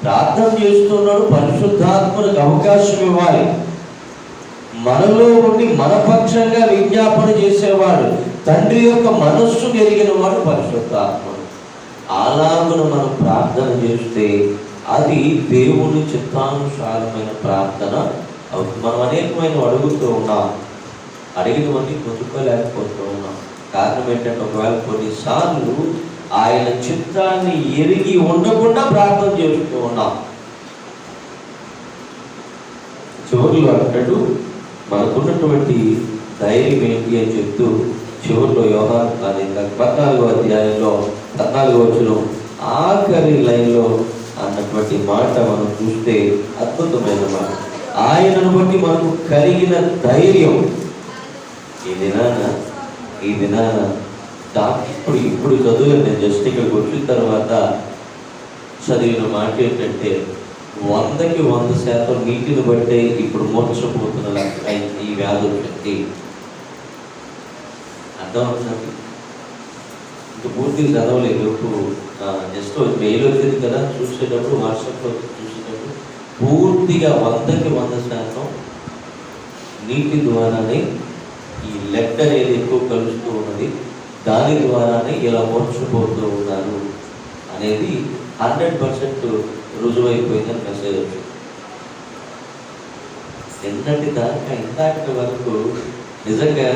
ప్రార్థన చేస్తున్నాడు, పరిశుద్ధాత్మకు అవకాశం ఇవ్వాలి. మనలో ఉండి మన పక్షంగా విజ్ఞాపన చేసేవాడు తండ్రి యొక్క మనస్సు ఎరిగిన వాడు పరిశుద్ధాత్ముడు. అలాగున మనం ప్రార్థన చేస్తే అది దేవుని చిత్తానుసారమైన ప్రార్థన అవుతుంది. మనం అనేకమైన అడుగుతూ ఉన్నాం, అడిగినవన్నీ పొందుకోలేకపోతూ ఉన్నాం. కారణం ఏంటంటే ఒకవేళ కొన్నిసార్లు ఆయన చిత్తాన్ని ఎరిగి ఉండకుండా ప్రార్థన చేస్తూ ఉన్నాం. చివరిలో అంటాడు, మనకున్నటువంటి ధైర్యం ఏంటి అని చెప్తూ చివరిలో యోహాను 14వ అధ్యాయంలో 14వ వచనం ఆఖరి లైన్లో అన్నటువంటి మాట మనం చూస్తే అద్భుతమైన మాట. ఆయనను బట్టి మనకు కలిగిన ధైర్యం ఈ దినాన ఇప్పుడు చదువులు నేను జస్ట్ ఇక్కడికి వచ్చిన తర్వాత చదివిన మాట ఏంటంటే 100కి 100% నీటిని బట్టే ఇప్పుడు మోర్చపోతున్న ఈ వ్యాధుల శక్తి అర్థం అవుతుంది. ఇంకా పూర్తిగా చదవలేదు, ఇప్పుడు జస్ట్ మెయిల్ వచ్చింది కదా, చూసేటప్పుడు వాట్సాప్లో చూసేటప్పుడు పూర్తిగా 100కి 100% నీటి ద్వారానే ఈ లెడ్ అనేది ఎక్కువ కలుస్తూ ఉన్నది, దాని ద్వారానే ఇలా మోర్చిపోతూ ఉన్నారు అనేది 100% రుజువైపోయిందని మెసేజ్ వచ్చింది. నిన్నటి దాకా ఇందాక వరకు నిజంగా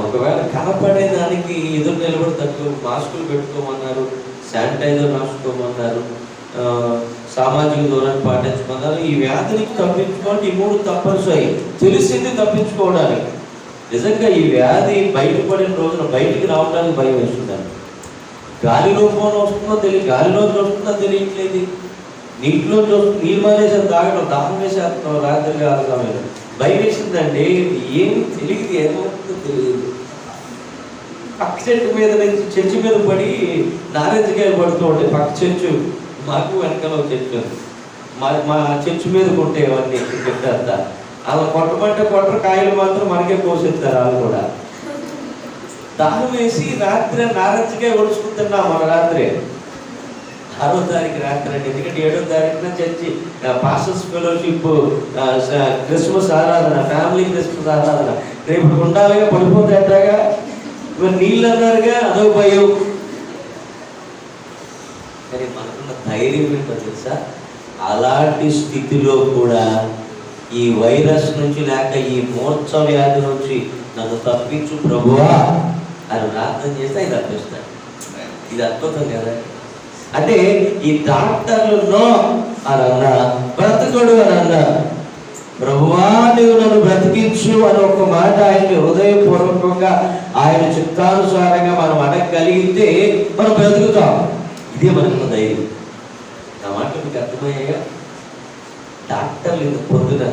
ఒకవేళ కనపడేదానికి ఎదురు నిలబడేటట్టు మాస్కులు పెట్టుకోమన్నారు, శానిటైజర్ రాసుకోమన్నారు, సామాజిక దూరాన్ని పాటించమన్నారు. ఈ వ్యాధి నుంచి తప్పించుకోవడానికి ఈ 3 తప్పనిసరి. తెలిసింది తప్పించుకోవడానికి. నిజంగా ఈ వ్యాధి బయటపడిన రోజున బయటికి రావడానికి భయం వేస్తుందండి. గాలిలో ఫోన్ వస్తుందో గాలిలోకి వస్తుందో తెలియట్లేదు. నీటిలోకి వస్తుంది, నీళ్ళు మానేసి తాగడం, దాహం వేసేస్తాం రాత్రి కాల సమయంలో. భయం వేసిందండి. ఏమి తెలియదు, ఏమవుతుందో తెలియదు. పక్క చెట్టు మీద నుంచి చర్చి మీద పడి నారింజకాయలు పడుతూ ఉంటాయి. పక్క చర్చు మాకు వెనకాల ఒక చర్చు, మా చర్చి మీద కొట్టే అవన్నీ చెట్టు. అలా కొట్టమంటే కొట్టరు, కాయలు మాత్రం మనకే కోసేస్తారు వాళ్ళు కూడా. దాహం వేసి రాత్రి నారింజకాయ ఒడుచుకుంటున్నాం. మన రాత్రి 6వ తారీఖు రాత్రి అండి. ఎందుకంటే 7వ తారీఖున చర్చి పాస్టర్స్ ఫెలోషిప్, క్రిస్మస్ ఆరాధన, ఫ్యామిలీ క్రిస్మస్ ఆరాధన రేపు ఉండాలిగా, పడిపోతాయటగా. ఇవాళ నీళ్ళు అన్నారుగా, అదో భయం. కానీ మనకున్న ధైర్యం ఏంటో తెలుసా? అలాంటి స్థితిలో కూడా ఈ వైరస్ నుంచి లేక ఈ మూర్ఛ వ్యాధి నుంచి నన్ను తప్పించు ప్రభువా అని ప్రార్థన చేస్తే ఆయన తప్పిస్తాడు. ఇది అద్భుతం కదా. అంటే ఈ డాక్టర్లు నో అని అన్నా, బ్రతకడు అని అన్నా, ప్రభువా నువ్వు నన్ను బ్రతికించు అని ఒక మాట ఆయన్ని హృదయపూర్వకంగా ఆయన చిత్తానుసారంగా మనం అడగగలిగితే మనం బ్రతుకుతాం. ఇదే మనకు ధైర్యం. నా మాట మీకు అర్థమయ్యాగా? డాక్టర్లు ఇంత పొద్దున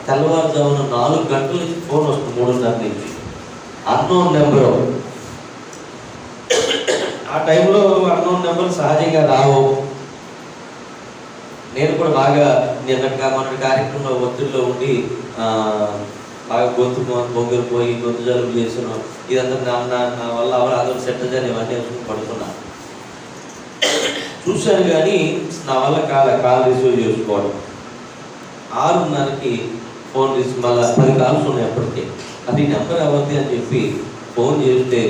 తెల్లవారుజామున 4 గంటల నుంచి ఫోన్ వస్తుంది, 3:30 నుంచి, అన్నోన్ నెంబరు. ఆ టైంలో అన్నోన్ నెంబర్ సహజంగా రావు. నేను కూడా బాగా నిన్నటిగా మన కార్యక్రమంలో ఒత్తిడిలో ఉండి బాగా గొంతు పొంగిపోయి గొంతు జలుబు చేసిన ఇదంతా నా వల్ల అదొక సెట్ అని ఇవన్నీ వేసుకుని పడుతున్నాను. చూశాను కానీ నా వల్ల కాల్ రిసీవ్ చేసుకోవడం. 6:30కి ఫోన్ చేసి మళ్ళీ 10 కాల్స్ ఉన్నాయి అప్పటికే. అది నెంబర్ అవ్వద్ది అని చెప్పి ఫోన్ చేస్తే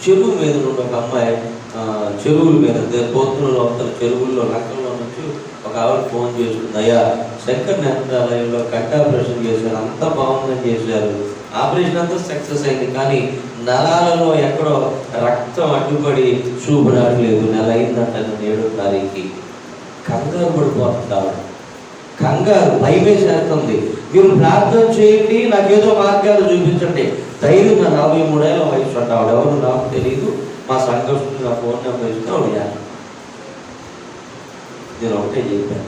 చెరువు మీద నుండి ఒక అమ్మాయి, చెరువుల మీద పోతున్న అవతల చెరువుల్లో లక్కల్లో నుంచి ఒక ఆవిడ ఫోన్ చేస్తుంది, అయ్యా శంకర్ నేత్రాలయంలో కంటి ఆపరేషన్ చేశారు, అంతా బాగుందని చేశారు, ఆపరేషన్ అంతా సక్సెస్ అయింది, కానీ నరాలలో ఎక్కడో రక్తం అడ్డుపడి చూపు రావట్లేదు, నెల అయిందంట 7వ తారీఖుకి. కంగారు పడిపోతుంది ఆవిడ. కంగారు, భయమేసేస్తుంది. మీరు ప్రార్థన చేయండి, నాకేదో మార్గాలు చూపించండి. ధైర్యంగా 43 ఏళ్ళ వయసు అంట ఆవిడ. ఎవరు నాకు తెలియదు. మా సంఘస్థులు నా ఫోన్ నెంబర్ ఇస్తే ఆవిడ. నేను ఒకటే చెప్పాను,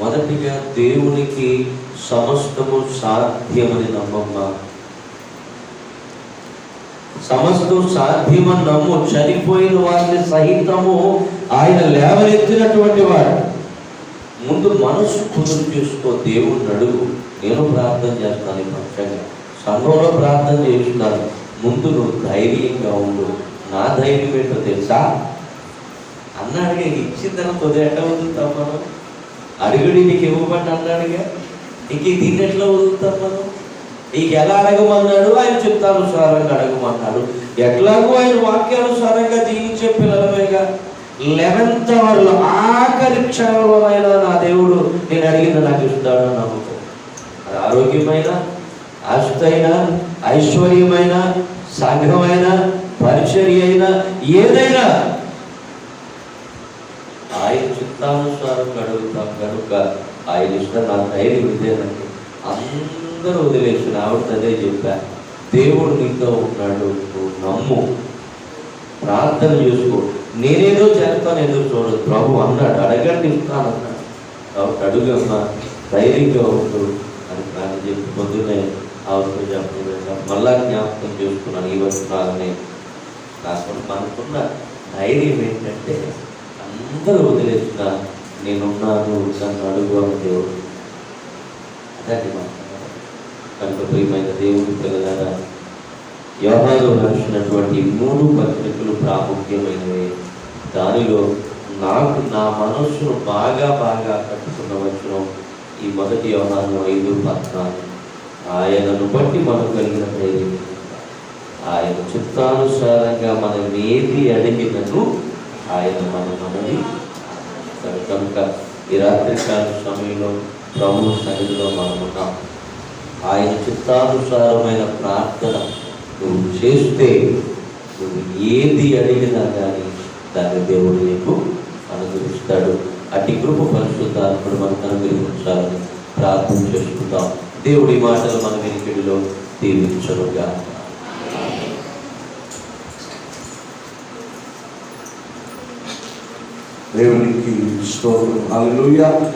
మొదటిగా దేవునికి సమస్తము సాధ్యమని నమ్మమ్మా. సమస్తం సాధ్యమని నమ్ము. చనిపోయిన వారిని సహితము ఆయన లేవనెత్తినటువంటి వాడు. ముందు మనసు కుదురు చేసుకో, దేవుణ్ణి అడుగు. నేను ప్రార్థన చేస్తాను, ఈ పక్షంగా సంఘంలో ప్రార్థన చేస్తున్నాను. ముందు నువ్వు ధైర్యంగా ఉండు. నా ధైర్యం ఏంటో తెలుసా? అన్నాడుగా, ఇచ్చిన తర్వాత ఎట్లా వదులుతాం మనం? అడుగుడి నీకు ఇవ్వబడి అన్నాడుగా, ఇంక దీన్ని ఎట్లా వదులుతాం మనం? నీకు ఎలా అడగమన్నాడు? ఆయన చిత్తానుసారంగా అడగమన్నాడు. ఎట్లాగో ఆయన వాక్యానుసారంగా జీవించే పిల్లలమేగా. 11th అవర్లో ఆఖరి క్షణంలోనైనా నా దేవుడు నేను అడిగింది నాకు ఇస్తాడని నమ్మకం. అది ఆరోగ్యమైన, ఆస్తుతైనా, ఐశ్వర్యమైన, సంఘమైన, పరిచర్య అయినా, ఏదైనా ఆయన చిత్తానుసారంగా అడుగుతాం కనుక ఆయన ఇష్టం. నా ధైర్యం ఇదేనండి. అందరూ వదిలేసిన ఆవిడ అదే చెప్పా, దేవుడు నీతో ఉన్నాడు, నువ్వు నమ్ము, ప్రార్థన చేసుకో. నేనేదో చేస్తాను, ఎదురు చూడదు. ప్రభు అన్నాడు, అడగండి ఇస్తాను అన్నాడు. కాబట్టి అడుగమ్మా, ధైర్యంగా ఉండు అని కానీ చెప్పి పొద్దున్నే ఆవిడతో చెప్పడం మళ్ళా జ్ఞాపకం చేసుకున్నాను. ఈ వస్తున్నారని నాకు మనకున్న ధైర్యం ఏంటంటే, అందరూ వదిలేసిన నేనున్నాను, నన్ను అడుగు అని దేవుడు. అదండి మాట్లాడారు. కనుక ప్రియమైన దేవుడి పిల్లలారా, యోహాను రాసినటువంటి 3 పత్రికలు ప్రాముఖ్యమైనవి. దానిలో నాకు నా మనస్సును బాగా కట్టుకున్న వచనం ఈ 1 యోహాను 5:14. ఆయనను బట్టి మనకు కలిగిన ధైర్యం, ఆయన చిత్తానుసారంగా మనం ఏది అడిగినను ఆయన మనది ఇస్తాడు. కనుక ఈ రాత్రికాల సమయంలో ప్రభు సన్నిధిలో మనం ఉన్నాం. ఆయన చిత్తానుసారమైన ప్రార్థన నువ్వు చేస్తే నువ్వు ఏది అడిగినా కానీ దాన్ని దేవుడు నీకు అనుగ్రహిస్తాడు. అట్టి కృప పరిశుద్ధాత్ముడు మనకు అనుగ్రహించాలని ప్రార్థన చేసుకుందాం. దేవుడి మాటలు మన వినికిడిలో దీవించునుగా. దేవునికి స్తోత్రం. హల్లెలూయా.